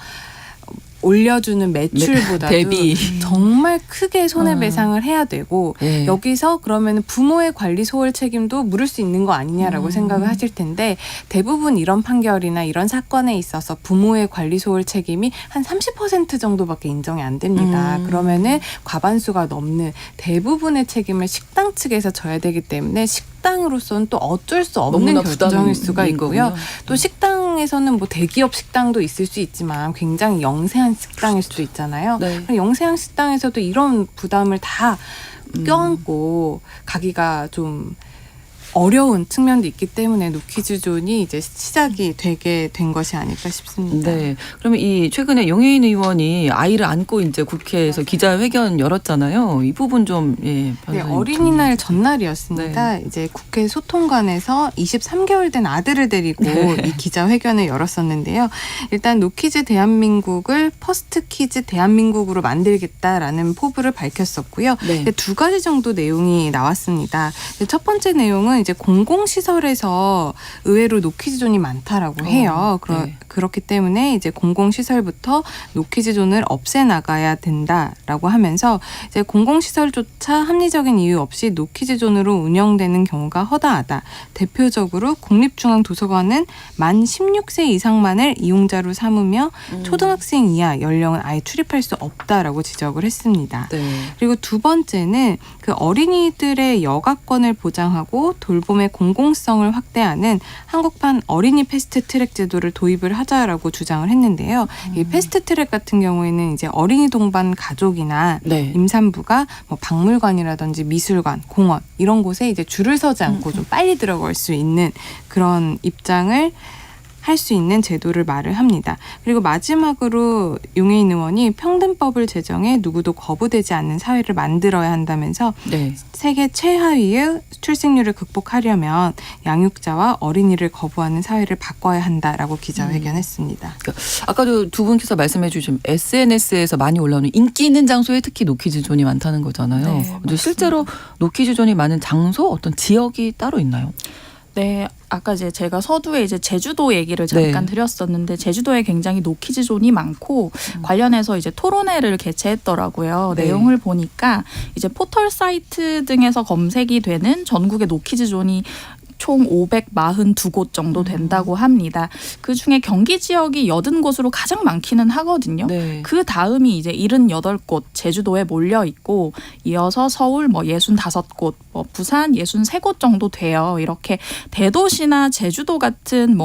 올려주는 매출보다도 대비. 정말 크게 손해배상을 해야 되고 네. 여기서 그러면 부모의 관리 소홀 책임도 물을 수 있는 거 아니냐라고 생각을 하실 텐데 대부분 이런 판결이나 이런 사건에 있어서 부모의 관리 소홀 책임이 한 30% 정도밖에 인정이 안 됩니다. 그러면은 과반수가 넘는 대부분의 책임을 식당 측에서 져야 되기 때문에 식당으로서는 또 어쩔 수 없는 너무나 결정일 수가 부담인 있고요. 거군요. 또 식당에서는 뭐 대기업 식당도 있을 수 있지만 굉장히 영세한 식당일 수도 있잖아요. 네. 영세한 식당에서도 이런 부담을 다 껴안고 가기가 좀 어려운 측면도 있기 때문에 노키즈존이 이제 시작이 되게 된 것이 아닐까 싶습니다. 네. 그러면 이 최근에 용해인 의원이 아이를 안고 이제 국회에서 기자회견 열었잖아요. 이 부분 좀 네, 변호사님 어린이날 전날이었습니다. 이제 국회 소통관에서 23개월 된 아들을 데리고 이 기자회견을 열었었는데요. 일단 노키즈 대한민국을 퍼스트 키즈 대한민국으로 만들겠다라는 포부를 밝혔었고요. 네. 두 가지 정도 내용이 나왔습니다. 첫 번째 내용은 이제 공공시설에서 의외로 노키즈존이 많다라고 해요. 네. 그렇기 때문에 이제 공공시설부터 노키즈존을 없애나가야 된다라고 하면서 이제 공공시설조차 합리적인 이유 없이 노키즈존으로 운영되는 경우가 허다하다. 대표적으로 국립중앙도서관은 만 16세 이상만을 이용자로 삼으며 초등학생 이하 연령은 아예 출입할 수 없다라고 지적을 했습니다. 네. 그리고 두 번째는 그 어린이들의 여가권을 보장하고 돌봄의 공공성을 확대하는 한국판 어린이 패스트트랙 제도를 도입을 하자라고 주장을 했는데요. 이 패스트트랙 같은 경우에는 이제 어린이 동반 가족이나 네. 임산부가 뭐 박물관이라든지 미술관, 공원 이런 곳에 이제 줄을 서지 않고 좀 빨리 들어갈 수 있는 그런 입장을 할 수 있는 제도를 말을 합니다. 그리고 마지막으로 용해인 의원이 평등법을 제정해 누구도 거부되지 않는 사회를 만들어야 한다면서 네. 세계 최하위의 출생률을 극복하려면 양육자와 어린이를 거부하는 사회를 바꿔야 한다라고 기자회견했습니다. 아까도 두 분께서 말씀해 주신 SNS에서 많이 올라오는 인기 있는 장소에 특히 노키즈존이 많다는 거잖아요. 네, 근데 실제로 노키즈존이 많은 장소 어떤 지역이 따로 있나요? 네, 아까 이제 제가 서두에 이제 제주도 얘기를 잠깐 네. 드렸었는데 제주도에 굉장히 노키즈존이 많고 관련해서 이제 토론회를 개최했더라고요. 네. 내용을 보니까 이제 포털 사이트 등에서 검색이 되는 전국의 노키즈존이 총 542곳 정도 된다고 합니다. 그중에 경기 지역이 80곳으로 가장 많기는 하거든요. 네. 그 다음이 이제 78곳 제주도에 몰려 있고 이어서 서울 65곳, 부산 63곳 정도 돼요. 이렇게 대도시나 제주도 같은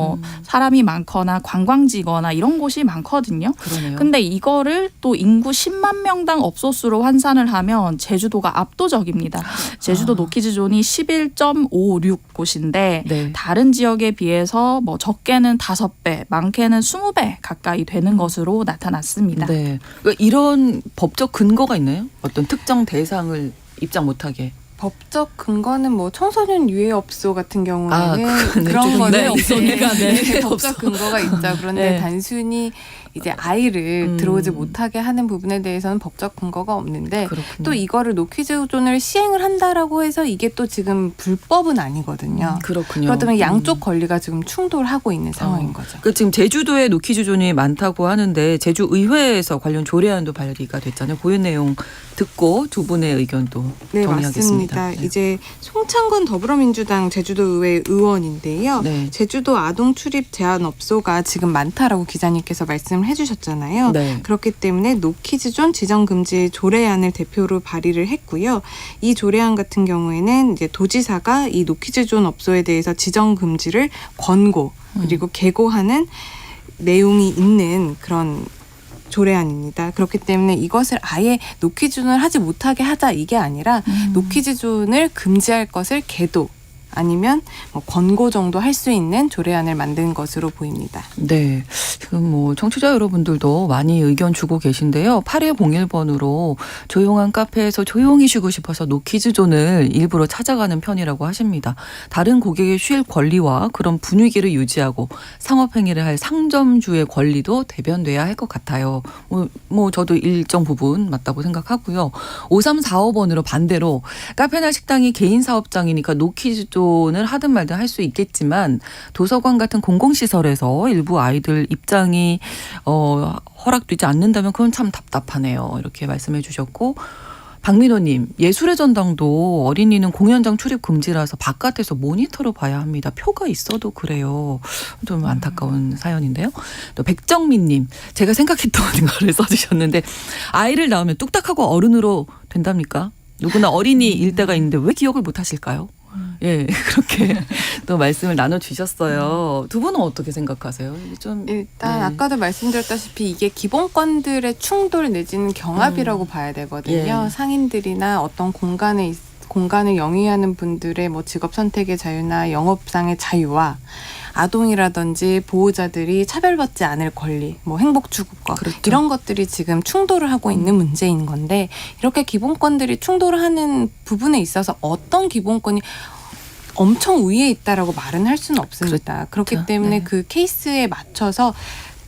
사람이 많거나 관광지거나 이런 곳이 많거든요. 그러네요. 근데 이거를 또 인구 10만 명당 업소수로 환산을 하면 제주도가 압도적입니다. 제주도 노키즈존이 11.56곳인데 네. 다른 지역에 비해서 적게는 5배, 많게는 20배 가까이 되는 것으로 나타났습니다. 네. 그러니까 이런 법적 근거가 있나요? 어떤 특정 대상을 입장 못하게. 법적 근거는 청소년 유해업소 같은 경우에는 그네, 그런 조금 거는 유해업소니까 이제 법적 근거가 있죠. 그런데 네. 단순히 이제 아이를 들어오지 못하게 하는 부분에 대해서는 법적 근거가 없는데 그렇군요. 또 이거를 노키즈존을 시행을 한다라고 해서 이게 또 지금 불법은 아니거든요. 그렇군요. 그러다 보면 양쪽 권리가 지금 충돌하고 있는 상황인 거죠. 그 지금 제주도에 노키즈존이 많다고 하는데 제주의회에서 관련 조례안도 발의가 됐잖아요. 그 내용 듣고 두 분의 의견도 네, 정리하겠습니다. 맞습니다. 이제 송창건 더불어민주당 제주도의회 의원인데요. 네. 제주도 아동 출입 제한 업소가 지금 많다라고 기자님께서 말씀을 해주셨잖아요. 네. 그렇기 때문에 노키즈존 지정 금지 조례안을 대표로 발의를 했고요. 이 조례안 같은 경우에는 이제 도지사가 이 노키즈존 업소에 대해서 지정 금지를 권고 그리고 계고하는 내용이 있는 그런 조례안입니다. 그렇기 때문에 이것을 아예 노키즈존을 하지 못하게 하자 이게 아니라 노키즈존을 금지할 것을 계도 아니면 권고 정도 할 수 있는 조례안을 만든 것으로 보입니다. 네. 지금 청취자 여러분들도 많이 의견 주고 계신데요. 8101번으로 조용한 카페에서 조용히 쉬고 싶어서 노키즈존을 일부러 찾아가는 편이라고 하십니다. 다른 고객의 쉴 권리와 그런 분위기를 유지하고 상업행위를 할 상점주의 권리도 대변돼야 할 것 같아요. 저도 일정 부분 맞다고 생각하고요. 5345번으로 반대로 카페나 식당이 개인 사업장이니까 노키즈존 을 하든 말든 할 수 있겠지만 도서관 같은 공공시설에서 일부 아이들 입장이 허락되지 않는다면 그건 참 답답하네요. 이렇게 말씀해 주셨고 박민호님 예술의 전당도 어린이는 공연장 출입 금지라서 바깥에서 모니터로 봐야 합니다. 표가 있어도 그래요. 좀 안타까운 사연인데요. 또 백정민님 제가 생각했던 거를 써주셨는데 아이를 낳으면 뚝딱하고 어른으로 된답니까? 누구나 어린이일 때가 있는데 왜 기억을 못 하실까요? 예, 그렇게 또 말씀을 나눠주셨어요. 두 분은 어떻게 생각하세요? 좀 일단 아까도 말씀드렸다시피 이게 기본권들의 충돌 내지는 경합이라고 봐야 되거든요. 예. 상인들이나 어떤 공간을 영위하는 분들의 직업 선택의 자유나 영업상의 자유와 아동이라든지 보호자들이 차별받지 않을 권리, 행복 추구권 그렇죠. 이런 것들이 지금 충돌을 하고 있는 문제인 건데 이렇게 기본권들이 충돌하는 부분에 있어서 어떤 기본권이 엄청 위에 있다라고 말은 할 수는 없습니다. 그렇기 때문에 네. 그 케이스에 맞춰서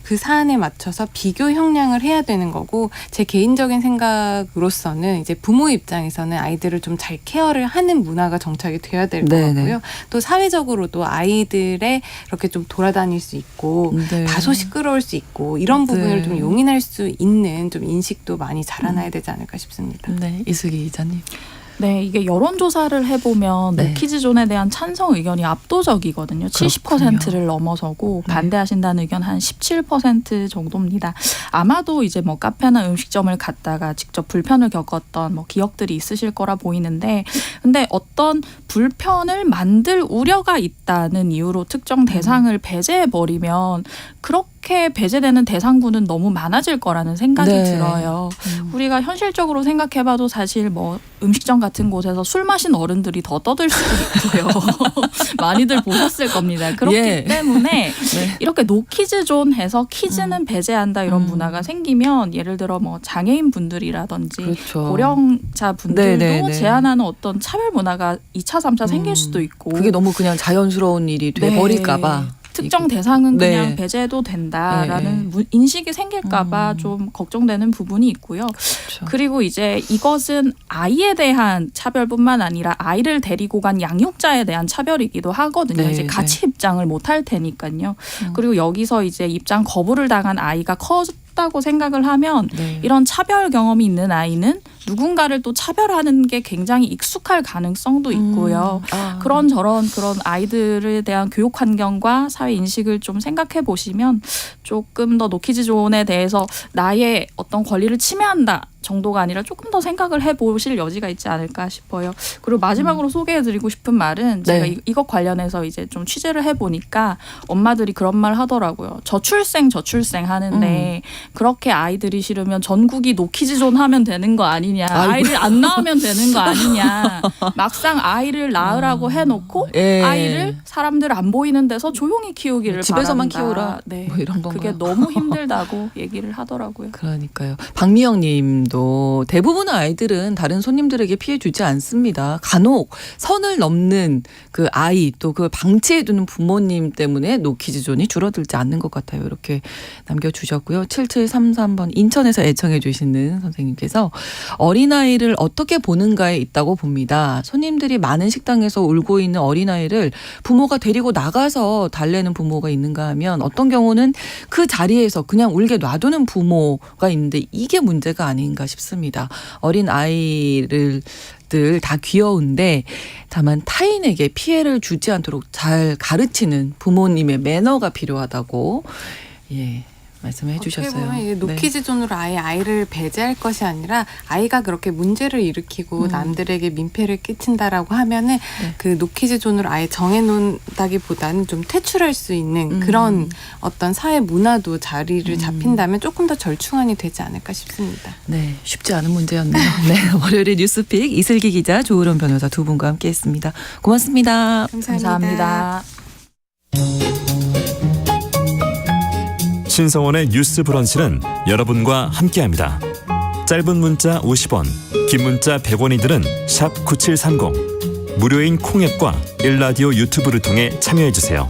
그 사안에 맞춰서 비교 형량을 해야 되는 거고 제 개인적인 생각으로서는 이제 부모 입장에서는 아이들을 좀 잘 케어를 하는 문화가 정착이 돼야 될 것 네네. 같고요. 또 사회적으로도 아이들의 이렇게 좀 돌아다닐 수 있고 네. 다소 시끄러울 수 있고 이런 부분을 네. 좀 용인할 수 있는 좀 인식도 많이 자라나야 되지 않을까 싶습니다. 네, 이수기 기자님. 네, 이게 여론조사를 해보면 네. 노키즈존에 대한 찬성 의견이 압도적이거든요. 70%를 넘어서고 네. 반대하신다는 의견 한 17% 정도입니다. 아마도 이제 카페나 음식점을 갔다가 직접 불편을 겪었던 기억들이 있으실 거라 보이는데, 근데 어떤 불편을 만들 우려가 있다는 이유로 특정 대상을 배제해버리면 그렇게 배제되는 대상군은 너무 많아질 거라는 생각이 네. 들어요. 우리가 현실적으로 생각해봐도 사실 음식점 같은 곳에서 술 마신 어른들이 더 떠들 수도 있고요. 많이들 보셨을 겁니다. 그렇기 예. 때문에 네. 이렇게 노키즈존 해서 키즈는 배제한다 이런 문화가 생기면 예를 들어 장애인 분들이라든지 그렇죠. 고령자 분들도 네네네. 제한하는 어떤 차별 문화가 2차, 3차 생길 수도 있고 그게 너무 그냥 자연스러운 일이 돼버릴까봐. 특정 대상은 네. 그냥 배제해도 된다라는 인식이 생길까봐 좀 걱정되는 부분이 있고요. 그렇죠. 그리고 이제 이것은 아이에 대한 차별뿐만 아니라 아이를 데리고 간 양육자에 대한 차별이기도 하거든요. 네, 이제 같이 입장을 못 할 테니까요. 그리고 여기서 이제 입장 거부를 당한 아이가 컸다고 생각을 하면 네. 이런 차별 경험이 있는 아이는 누군가를 또 차별하는 게 굉장히 익숙할 가능성도 있고요. 그런 아이들에 대한 교육 환경과 사회 인식을 좀 생각해 보시면 조금 더 노키즈존에 대해서 나의 어떤 권리를 침해한다 정도가 아니라 조금 더 생각을 해보실 여지가 있지 않을까 싶어요. 그리고 마지막으로 소개해드리고 싶은 말은 제가 이것 관련해서 이제 좀 취재를 해보니까 엄마들이 그런 말 하더라고요. 저출생 하는데 그렇게 아이들이 싫으면 전국이 노키즈존 하면 되는 거 아니냐. 아이를 안 낳으면 되는 거 아니냐. 막상 아이를 낳으라고 해놓고 아이를 사람들 안 보이는 데서 조용히 키우기를 집에서만 바란다. 키우라. 네. 뭐 이런 건가요? 그게 너무 힘들다고 얘기를 하더라고요. 그러니까요. 박미영님도 대부분의 아이들은 다른 손님들에게 피해 주지 않습니다. 간혹 선을 넘는 그 아이 또 그 방치해두는 부모님 때문에 노키즈존이 줄어들지 않는 것 같아요. 이렇게 남겨주셨고요. 7733번 인천에서 애청해 주시는 선생님께서 어린아이를 어떻게 보는가에 있다고 봅니다. 손님들이 많은 식당에서 울고 있는 어린아이를 부모가 데리고 나가서 달래는 부모가 있는가 하면 어떤 경우는 그 자리에서 그냥 울게 놔두는 부모가 있는데 이게 문제가 아닌가 싶습니다. 어린 아이를 다 귀여운데 다만 타인에게 피해를 주지 않도록 잘 가르치는 부모님의 매너가 필요하다고 말씀해 주셨어요. 어떻게 보면 노키즈존으로 아이를 배제할 것이 아니라 아이가 그렇게 문제를 일으키고 남들에게 민폐를 끼친다라고 하면은 그 노키즈존으로 아예 정해놓는다기보다는 좀 퇴출할 수 있는 그런 어떤 사회 문화도 자리를 잡힌다면 조금 더 절충안이 되지 않을까 싶습니다. 네, 쉽지 않은 문제였네요. 네, 월요일에 뉴스픽 이슬기 기자, 조으론 변호사 두 분과 함께했습니다. 고맙습니다. 감사합니다. 신성원의 뉴스 브런치는 여러분과 함께합니다. 짧은 문자 50원, 긴 문자 100원이들은 샵 9730, 무료인 콩앱과 일라디오 유튜브를 통해 참여해주세요.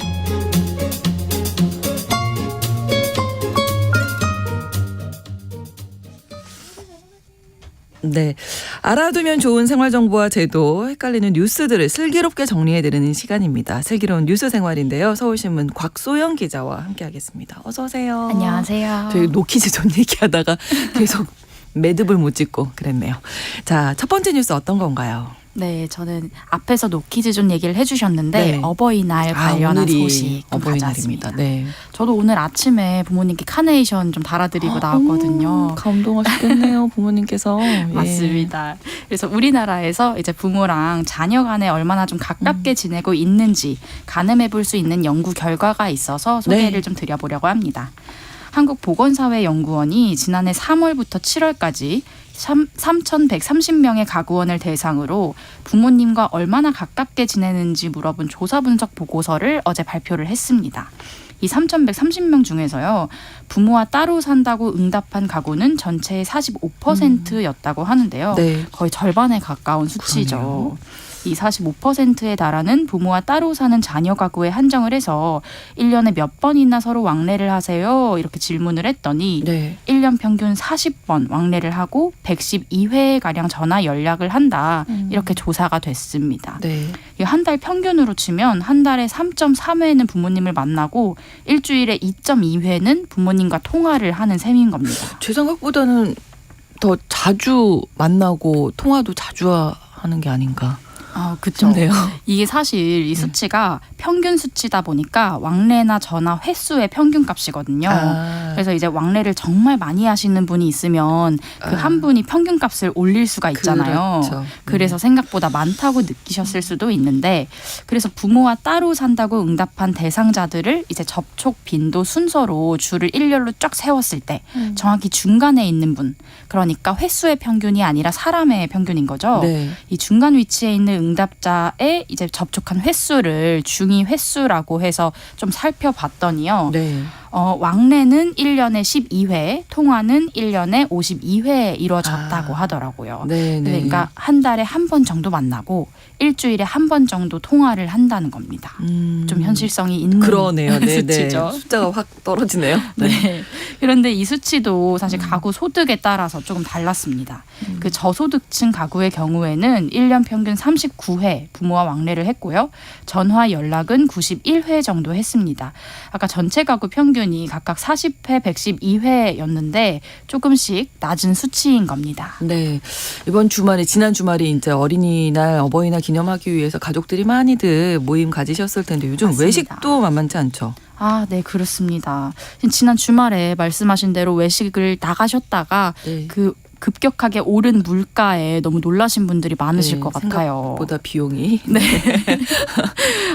네, 알아두면 좋은 생활정보와 제도, 헷갈리는 뉴스들을 슬기롭게 정리해드리는 시간입니다. 슬기로운 뉴스 생활인데요. 서울신문 곽소영 기자와 함께하겠습니다. 어서 오세요. 안녕하세요. 저희 노키즈존 얘기하다가 계속 매듭을 못 짓고 그랬네요. 자, 첫 번째 뉴스 어떤 건가요? 네, 저는 앞에서 노키즈존 얘기를 해주셨는데 네. 어버이날 관련한 소식 좀 어버이날입니다. 가져왔습니다. 네. 저도 오늘 아침에 부모님께 카네이션 좀 달아드리고 나왔거든요. 감동하셨겠네요, 부모님께서. 예. 맞습니다. 그래서 우리나라에서 이제 부모랑 자녀 간에 얼마나 좀 가깝게 지내고 있는지 가늠해 볼 수 있는 연구 결과가 있어서 소개를 좀 드려보려고 합니다. 한국보건사회연구원이 지난해 3월부터 7월까지 3,130명의 가구원을 대상으로 부모님과 얼마나 가깝게 지내는지 물어본 조사 분석 보고서를 어제 발표를 했습니다. 이 3,130명 중에서요. 부모와 따로 산다고 응답한 가구는 전체의 45%였다고 하는데요. 네. 거의 절반에 가까운 수치죠. 그러네요. 이 45%에 달하는 부모와 따로 사는 자녀 가구에 한정을 해서 1년에 몇 번이나 서로 왕래를 하세요? 이렇게 질문을 했더니 네. 1년 평균 40번 왕래를 하고 112회가량 전화 연락을 한다. 이렇게 조사가 됐습니다. 네. 한 달 평균으로 치면 한 달에 3.3회는 부모님을 만나고 일주일에 2.2회는 부모님과 통화를 하는 셈인 겁니다. 제 생각보다는 더 자주 만나고 통화도 자주 하는 게 아닌가. 그렇죠. 네요. 이게 사실 이 수치가 평균 수치다 보니까 왕래나 전화 횟수의 평균값이거든요. 그래서 이제 왕래를 정말 많이 하시는 분이 있으면 그 한 분이 평균값을 올릴 수가 있잖아요. 그렇죠. 그래서 생각보다 많다고 느끼셨을 수도 있는데 그래서 부모와 따로 산다고 응답한 대상자들을 이제 접촉 빈도 순서로 줄을 일렬로 쫙 세웠을 때 정확히 중간에 있는 분, 그러니까 횟수의 평균이 아니라 사람의 평균인 거죠. 네. 이 중간 위치에 있는 응답자의 이제 접촉한 횟수를 중위 횟수라고 해서 좀 살펴봤더니요. 네. 왕래는 1년에 12회, 통화는 1년에 52회 이루어졌다고 하더라고요. 네, 네. 그러니까 한 달에 한 번 정도 만나고 일주일에 한 번 정도 통화를 한다는 겁니다. 좀 현실성이 있는 그러네요. 네, 수치죠. 네. 숫자가 확 떨어지네요. 네. 그런데 이 수치도 사실 가구 소득에 따라서 조금 달랐습니다. 그 저소득층 가구의 경우에는 1년 평균 39회 부모와 왕래를 했고요. 전화 연락은 91회 정도 했습니다. 아까 전체 가구 평균 평균이 각각 40회, 112회였는데 조금씩 낮은 수치인 겁니다. 네. 이번 주말에 지난 주말에 이제 어린이날 어버이날 기념하기 위해서 가족들이 많이들 모임 가지셨을 텐데 요즘 맞습니다. 외식도 만만치 않죠. 아, 네, 그렇습니다. 지난 주말에 말씀하신 대로 외식을 나가셨다가 네. 그 급격하게 오른 물가에 너무 놀라신 분들이 많으실 네, 것 같아요. 생각보다 비용이. 네.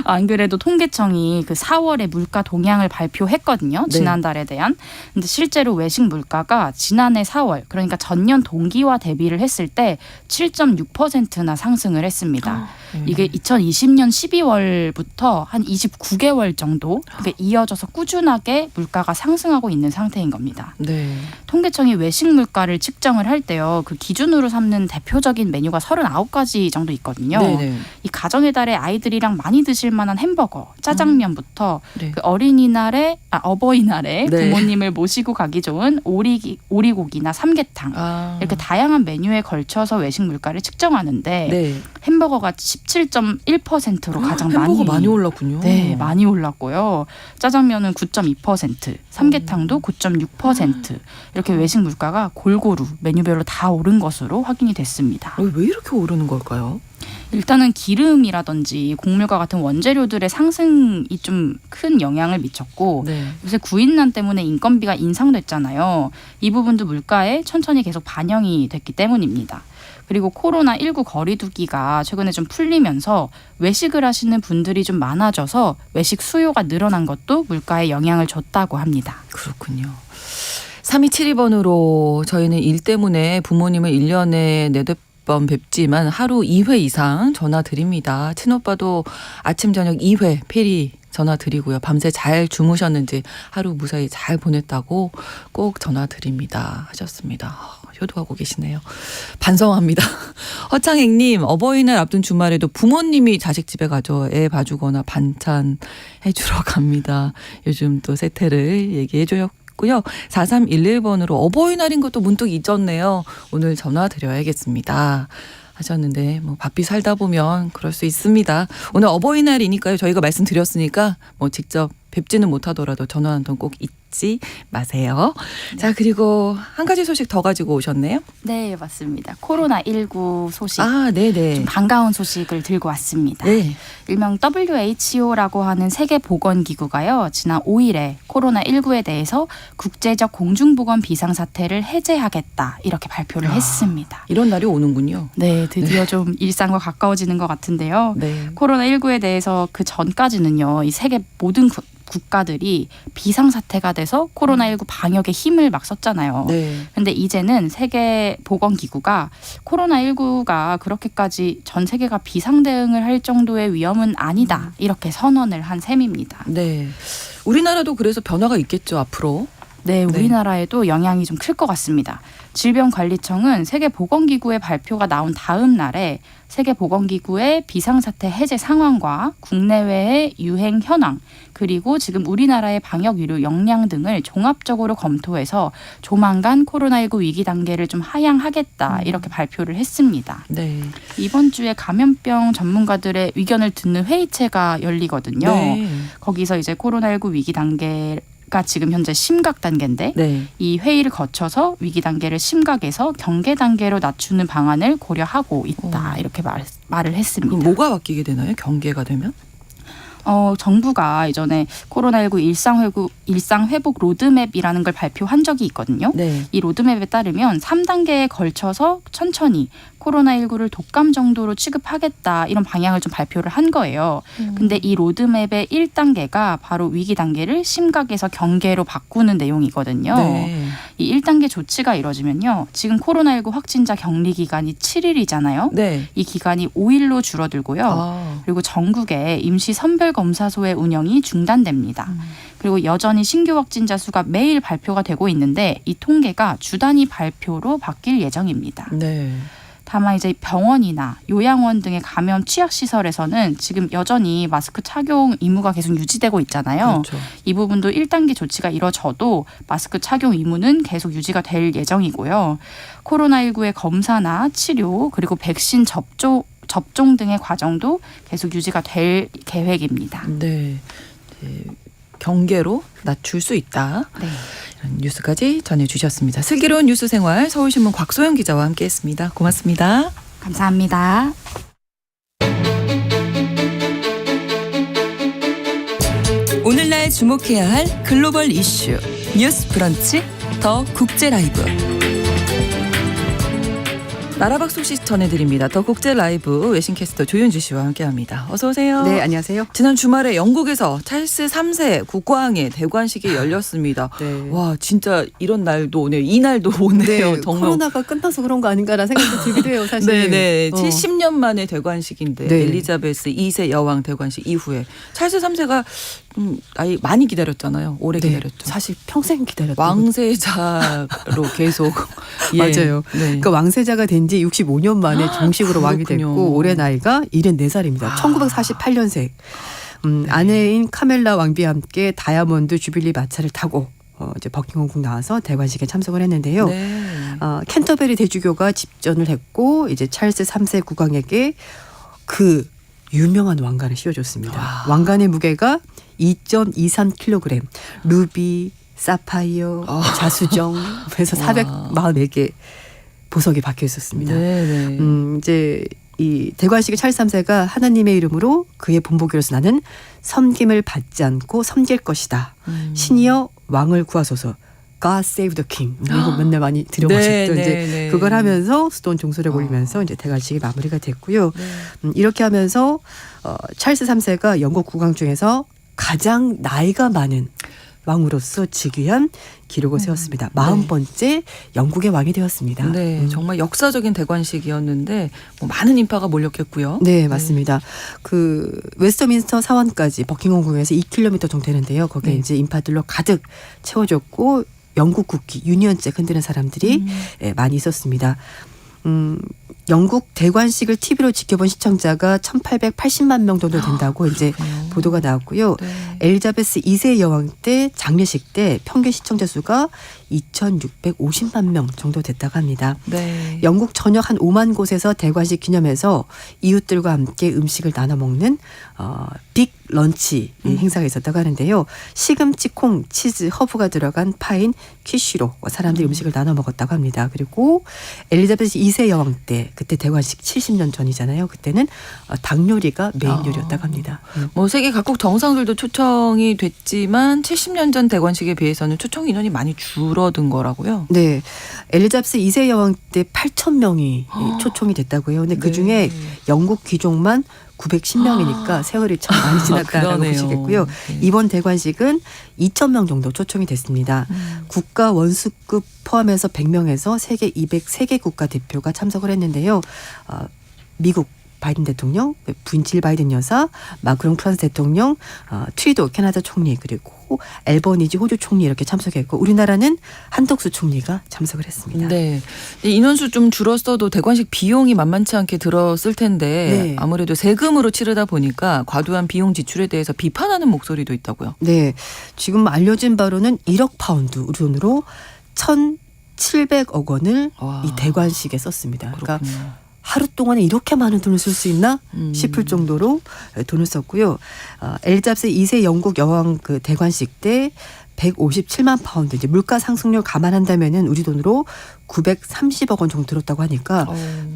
안 그래도 통계청이 그 4월에 물가 동향을 발표했거든요. 네. 지난달에 대한. 근데 실제로 외식 물가가 지난해 4월, 그러니까 전년 동기와 대비를 했을 때 7.6%나 상승을 했습니다. 이게 2020년 12월부터 한 29개월 정도 그러니까 이어져서 꾸준하게 물가가 상승하고 있는 상태인 겁니다. 네. 통계청이 외식 물가를 측정을 할 때요. 그 기준으로 삼는 대표적인 메뉴가 39가지 정도 있거든요. 네네. 이 가정의 달에 아이들이랑 많이 드실 만한 햄버거, 짜장면부터 네. 그 어버이날에 네. 부모님을 모시고 가기 좋은 오리고기나 삼계탕 아. 이렇게 다양한 메뉴에 걸쳐서 외식 물가를 측정하는데 네. 햄버거가 17.1%로 가장 햄버거 많이 올랐군요. 네, 많이 올랐고요. 짜장면은 9.2%, 삼계탕도 9.6% 이렇게 외식 물가가 골고루 메뉴별로 다 오른 것으로 확인이 됐습니다. 왜 이렇게 오르는 걸까요? 일단은 기름이라든지 곡물과 같은 원재료들의 상승이 좀 큰 영향을 미쳤고 네. 요새 구인난 때문에 인건비가 인상됐잖아요. 이 부분도 물가에 천천히 계속 반영이 됐기 때문입니다. 그리고 코로나19 거리두기가 최근에 좀 풀리면서 외식을 하시는 분들이 좀 많아져서 외식 수요가 늘어난 것도 물가에 영향을 줬다고 합니다. 그렇군요. 3272번으로 저희는 일 때문에 부모님을 1년에 4번 뵙지만 하루 2회 이상 전화 드립니다. 친오빠도 아침 저녁 2회 페리 전화 드리고요. 밤새 잘 주무셨는지 하루 무사히 잘 보냈다고 꼭 전화 드립니다 하셨습니다. 효도하고 계시네요. 반성합니다. 허창행님, 어버이날 앞둔 주말에도 부모님이 자식 집에 가죠. 애 봐주거나 반찬 해주러 갑니다. 요즘 또 세태를 얘기해줘요. 고요. 4311번으로 어버이날인 것도 문득 잊었네요. 오늘 전화 드려야겠습니다. 하셨는데 뭐 바삐 살다 보면 그럴 수 있습니다. 오늘 어버이날이니까요. 저희가 말씀드렸으니까 뭐 직접 뵙지는 못하더라도 전화 한 통 꼭 잊지 마세요. 자, 그리고 한 가지 소식 더 가지고 오셨네요. 네, 맞습니다. 코로나19 소식. 아, 네네. 좀 반가운 소식을 들고 왔습니다. 네. 일명 WHO라고 하는 세계보건기구가요. 지난 5일에 코로나19에 대해서 국제적 공중보건 비상사태를 해제하겠다 이렇게 발표를 했습니다. 이런 날이 오는군요. 네, 드디어 좀 일상과 가까워지는 것 같은데요. 네. 코로나19에 대해서 그 전까지는요. 이 세계 모든 국가들이 비상사태가 돼서 코로나19 방역에 힘을 막 썼잖아요. 네. 근데 이제는 세계보건기구가 코로나19가 그렇게까지 전 세계가 비상 대응을 할 정도의 위험은 아니다. 이렇게 선언을 한 셈입니다. 네. 우리나라도 그래서 변화가 있겠죠, 앞으로. 네, 우리나라에도 영향이 좀 클 것 같습니다. 질병관리청은 세계보건기구의 발표가 나온 다음 날에 세계보건기구의 비상사태 해제 상황과 국내외의 유행 현황 그리고 지금 우리나라의 방역 의료 역량 등을 종합적으로 검토해서 조만간 코로나19 위기 단계를 좀 하향하겠다 이렇게 발표를 했습니다. 네. 이번 주에 감염병 전문가들의 의견을 듣는 회의체가 열리거든요. 네. 거기서 이제 코로나19 위기 단계가 지금 현재 심각 단계인데 네. 이 회의를 거쳐서 위기 단계를 심각에서 경계 단계로 낮추는 방안을 고려하고 있다. 이렇게 말을 했습니다. 그럼 뭐가 바뀌게 되나요? 경계가 되면? 정부가 이전에 코로나19 일상회복 로드맵이라는 걸 발표한 적이 있거든요. 네. 이 로드맵에 따르면 3단계에 걸쳐서 천천히 코로나19를 독감 정도로 취급하겠다 이런 방향을 좀 발표를 한 거예요. 근데 이 로드맵의 1단계가 바로 위기 단계를 심각에서 경계로 바꾸는 내용이거든요. 네. 이 1단계 조치가 이뤄지면요. 지금 코로나19 확진자 격리 기간이 7일이잖아요. 네. 이 기간이 5일로 줄어들고요. 아. 그리고 전국에 임시 선별검사소의 운영이 중단됩니다. 그리고 여전히 신규 확진자 수가 매일 발표가 되고 있는데 이 통계가 주 단위 발표로 바뀔 예정입니다. 네. 다만 이제 병원이나 요양원 등의 감염 취약 시설에서는 지금 여전히 마스크 착용 의무가 계속 유지되고 있잖아요. 그렇죠. 이 부분도 1단계 조치가 이뤄져도 마스크 착용 의무는 계속 유지가 될 예정이고요. 코로나19의 검사나 치료 그리고 백신 접종 등의 과정도 계속 유지가 될 계획입니다. 네. 경계로 낮출 수 있다. 네. 이런 뉴스까지 전해주셨습니다. 슬기로운 뉴스생활 서울신문 곽소영 기자와 함께했습니다. 고맙습니다. 감사합니다. 오늘날 주목해야 할 글로벌 이슈 뉴스 브런치 더 국제 라이브. 나라박 소식 전해드립니다. 더 국제 라이브 외신캐스터 조윤주 씨와 함께합니다. 어서 오세요. 네, 안녕하세요. 지난 주말에 영국에서 찰스 3세 국왕의 대관식이 열렸습니다. 네. 와 진짜 이런 날도 오네요. 이 날도 오네요. 네, 정말. 코로나가 끝나서 그런 거 아닌가라는 생각도 들기도 해요, 사실. 네네. 70년 만에 대관식인데 네. 엘리자베스 2세 여왕 대관식 이후에 찰스 3세가 나이 많이 기다렸잖아요. 오래 네, 기다렸죠. 사실 평생 기다렸던 왕세자로 계속 예. 맞아요. 네. 그러니까 왕세자가 된 지 65년 만에 정식으로 왕이 그렇군요. 됐고 올해 나이가 74살입니다. 1948년생. 아내인 카멜라 왕비와 함께 다이아몬드 주빌리 마차를 타고 이제 버킹엄궁 나와서 대관식에 참석을 했는데요. 네. 캔터베리 대주교가 집전을 했고 이제 찰스 3세 국왕에게 그 유명한 왕관을 씌워줬습니다. 와. 왕관의 무게가 2.23kg, 루비, 사파이어, 자수정 해서 444개 보석이 박혀 있었습니다. 네네. 이제 이 대관식의 찰스 3세가 하나님의 이름으로 그의 본보기로서 나는 섬김을 받지 않고 섬길 것이다. 신이여 왕을 구하소서. God save the king. 이거 맨날 많이 들어보셨죠. 네, 이제 네, 네. 그걸 하면서 수돈 종소리를 올리면서 이제 대관식이 마무리가 됐고요. 이렇게 하면서 찰스 3세가 영국 국왕 중에서 가장 나이가 많은 왕으로서 즉위한 기록을 세웠습니다. 40번째 영국의 왕이 되었습니다. 네, 정말 역사적인 대관식이었는데 뭐 많은 인파가 몰렸겠고요. 네, 맞습니다. 그 웨스터민스터 사원까지 버킹엄궁에서 2km 정도 되는데요. 거기에 네. 이제 인파들로 가득 채워졌고 영국 국기 유니언잭 흔드는 사람들이 많이 있었습니다. 영국 대관식을 TV로 지켜본 시청자가 1,880만 명 정도 된다고 이제 보도가 나왔고요. 네. 엘리자베스 2세 여왕 때 장례식 때 평균 시청자 수가 2,650만 명 정도 됐다고 합니다. 네. 영국 전역 한 5만 곳에서 대관식 기념해서 이웃들과 함께 음식을 나눠 먹는 빅 런치 행사가 있었다고 하는데요. 시금치, 콩, 치즈, 허브가 들어간 파인 퀴쉬로 사람들이 음식을 나눠 먹었다고 합니다. 그리고 엘리자베스 2세 여왕 때 그때 대관식 70년 전이잖아요. 그때는 닭 요리가 메인 요리였다고 합니다. 뭐 세계 각국 정상들도 초청이 됐지만 70년 전 대관식에 비해서는 초청 인원이 많이 줄어든 거라고요. 네. 엘리자베스 2세 여왕 때 8,000명이 초청이 됐다고요. 근데 그중에 영국 귀족만 910명이니까 세월이 참 많이 지났다라고 그러네요. 보시겠고요. 네. 이번 대관식은 2,000명 정도 초청이 됐습니다. 국가 원수급 포함해서 100명에서 세계 203개 국가 대표가 참석을 했는데요. 미국 바이든 대통령, 부인 질 바이든 여사, 마크롱 프랑스 대통령, 트리도 캐나다 총리 그리고 앨버니지 호주 총리 이렇게 참석했고 우리나라는 한덕수 총리가 참석을 했습니다. 네. 인원수 좀 줄었어도 대관식 비용이 만만치 않게 들었을 텐데 네. 아무래도 세금으로 치르다 보니까 과도한 비용 지출에 대해서 비판하는 목소리도 있다고요. 네. 지금 알려진 바로는 1억 파운드 우리 돈으로 1,700억 원을 와. 이 대관식에 썼습니다. 그러니까 그렇군요. 하루 동안에 이렇게 많은 돈을 쓸 수 있나 싶을 정도로 돈을 썼고요. 엘리자베스 2세 영국 여왕 그 대관식 때 157만 파운드 이제 물가 상승률 감안한다면은 우리 돈으로 930억 원 정도 들었다고 하니까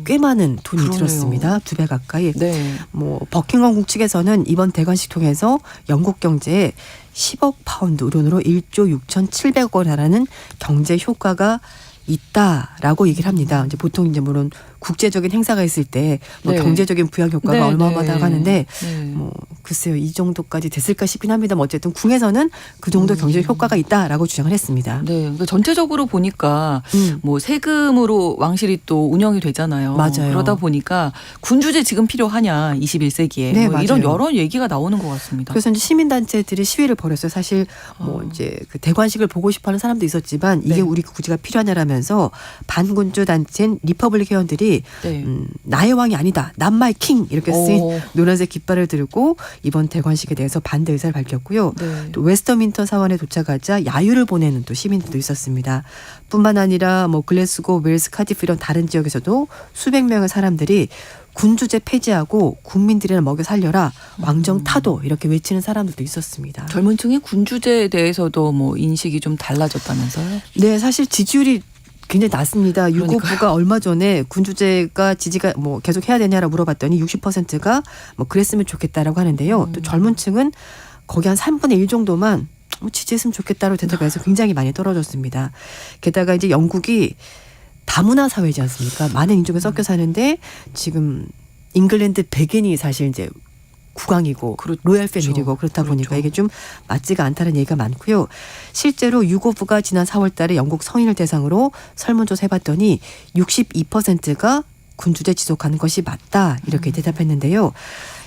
꽤 많은 돈이 그러네요. 들었습니다. 2배 가까이. 네. 뭐 버킹엄궁 측에서는 이번 대관식 통해서 영국 경제에 10억 파운드 우리 돈으로 1조 6,700억 원이라는 경제 효과가 있다라고 얘기를 합니다. 이제 보통 이제 물론 국제적인 행사가 있을 때 뭐 네. 경제적인 부양 효과가 네, 얼마마다 네. 하는데 네. 뭐 글쎄요 이 정도까지 됐을까 싶긴 합니다. 뭐 어쨌든 궁에서는 그 정도 경제 효과가 있다라고 주장을 했습니다. 네. 그러니까 전체적으로 보니까 뭐 세금으로 왕실이 또 운영이 되잖아요. 맞아요. 그러다 보니까 군주제 지금 필요하냐 21세기에 네, 뭐 이런 맞아요. 여러 얘기가 나오는 것 같습니다. 그래서 이제 시민단체들이 시위를 벌였어요. 사실 뭐 이제 그 대관식을 보고 싶어하는 사람도 있었지만 이게 네. 우리 구제가 필요하냐라면서 반군주 단체인 리퍼블릭 회원들이 사람들이 네. 나의 왕이 아니다. Not my king 이렇게 쓰인 오. 노란색 깃발을 들고 이번 대관식에 대해서 반대 의사를 밝혔고요. 네. 또 웨스터민터 사원에 도착하자 야유를 보내는 또 시민들도 있었습니다. 뿐만 아니라 뭐 글래스고, 웨일스, 카디프 이런 다른 지역에서도 수백 명의 사람들이 군주제 폐지하고 국민들이나 먹여 살려라, 왕정 타도 이렇게 외치는 사람들도 있었습니다. 젊은 층의 군주제에 대해서도 뭐 인식이 좀 달라졌다면서요? 네, 사실 지지율이 굉장히 낮습니다. 그러니까요. 유고부가 얼마 전에 군주제가 지지가 뭐 계속 해야 되냐라고 물어봤더니 60%가 뭐 그랬으면 좋겠다라고 하는데요. 또 젊은 층은 거기 한 3분의 1 정도만 지지했으면 좋겠다로 대답해서 굉장히 많이 떨어졌습니다. 게다가 이제 영국이 다문화 사회지 않습니까? 많은 인종이 섞여 사는데 지금 잉글랜드 백인이 사실 이제 국왕이고 로얄 패밀리고 그렇다 보니까 그렇죠. 이게 좀 맞지가 않다는 얘기가 많고요. 실제로 유고부가 지난 4월 달에 영국 성인을 대상으로 설문조사 해봤더니 62%가 군주제 지속하는 것이 맞다 이렇게 대답했는데요.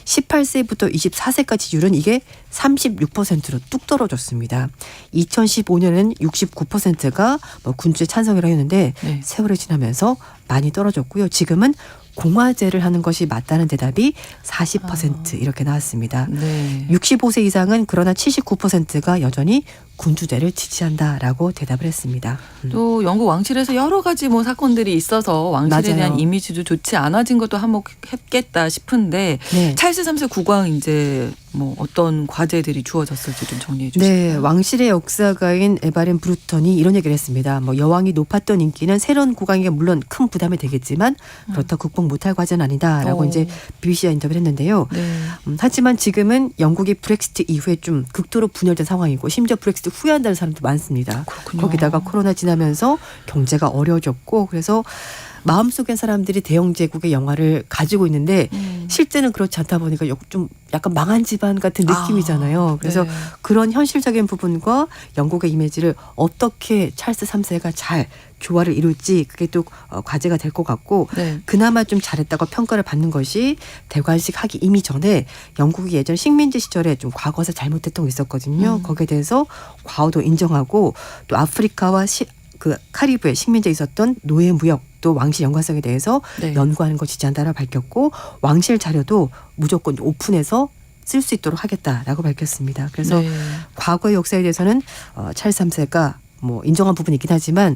18세부터 24세까지 지지율은 이게 36%로 뚝 떨어졌습니다. 2015년에는 69%가 뭐 군주제 찬성이라고 했는데 네. 세월이 지나면서 많이 떨어졌고요. 지금은 공화제를 하는 것이 맞다는 대답이 40% 이렇게 나왔습니다. 네. 65세 이상은 그러나 79%가 여전히 군주제를 지지한다라고 대답을 했습니다. 또 영국 왕실에서 여러 가지 뭐 사건들이 있어서 왕실에 맞아요. 대한 이미지도 좋지 않아진 것도 한몫했겠다 싶은데 네. 찰스 3세 국왕 이제 뭐 어떤 과제들이 주어졌을지 좀 정리해 주시죠. 네, 왕실의 역사가인 에바렌 브루턴이 이런 얘기를 했습니다. 뭐 여왕이 높았던 인기는 새로운 국왕에게 물론 큰 부담이 되겠지만 그렇다 극복 못할 과제는 아니다라고 오. 이제 BBC와 인터뷰를 했는데요. 네. 하지만 지금은 영국이 브렉시트 이후에 좀 극도로 분열된 상황이고 심지어 브렉시트 후회한다는 사람도 많습니다. 그렇군요. 거기다가 코로나 지나면서 경제가 어려워졌고 그래서 마음속엔 사람들이 대영 제국의 영화를 가지고 있는데 실제는 그렇지 않다 보니까 좀 약간 망한 집안 같은 느낌이잖아요. 그래서 네. 그런 현실적인 부분과 영국의 이미지를 어떻게 찰스 3세가 잘 조화를 이룰지 그게 또 과제가 될 것 같고 네. 그나마 좀 잘했다고 평가를 받는 것이 대관식 하기 이미 전에 영국이 예전 식민지 시절에 좀 과거에서 잘못했던 게 있었거든요. 거기에 대해서 과오도 인정하고 또 아프리카와 그 카리브해 식민지에 있었던 노예 무역 또 왕실 연관성에 대해서 네. 연구하는 거 지지한다라고 밝혔고 왕실 자료도 무조건 오픈해서 쓸 수 있도록 하겠다라고 밝혔습니다. 그래서 네. 과거의 역사에 대해서는 찰스 3세가 뭐 인정한 부분이 있긴 하지만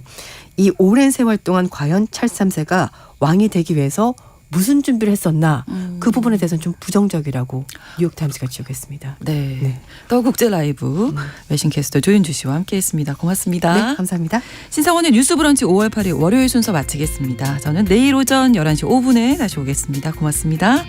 이 오랜 세월 동안 과연 찰스 3세가 왕이 되기 위해서 무슨 준비를 했었나 그 부분에 대해서는 좀 부정적이라고 뉴욕타임스가 지적했습니다. 네. 네. 더 국제 라이브 외신캐스터 조윤주 씨와 함께했습니다. 고맙습니다. 네, 감사합니다. 신성원의 뉴스브런치 5월 8일 월요일 순서 마치겠습니다. 저는 내일 오전 11시 5분에 다시 오겠습니다. 고맙습니다.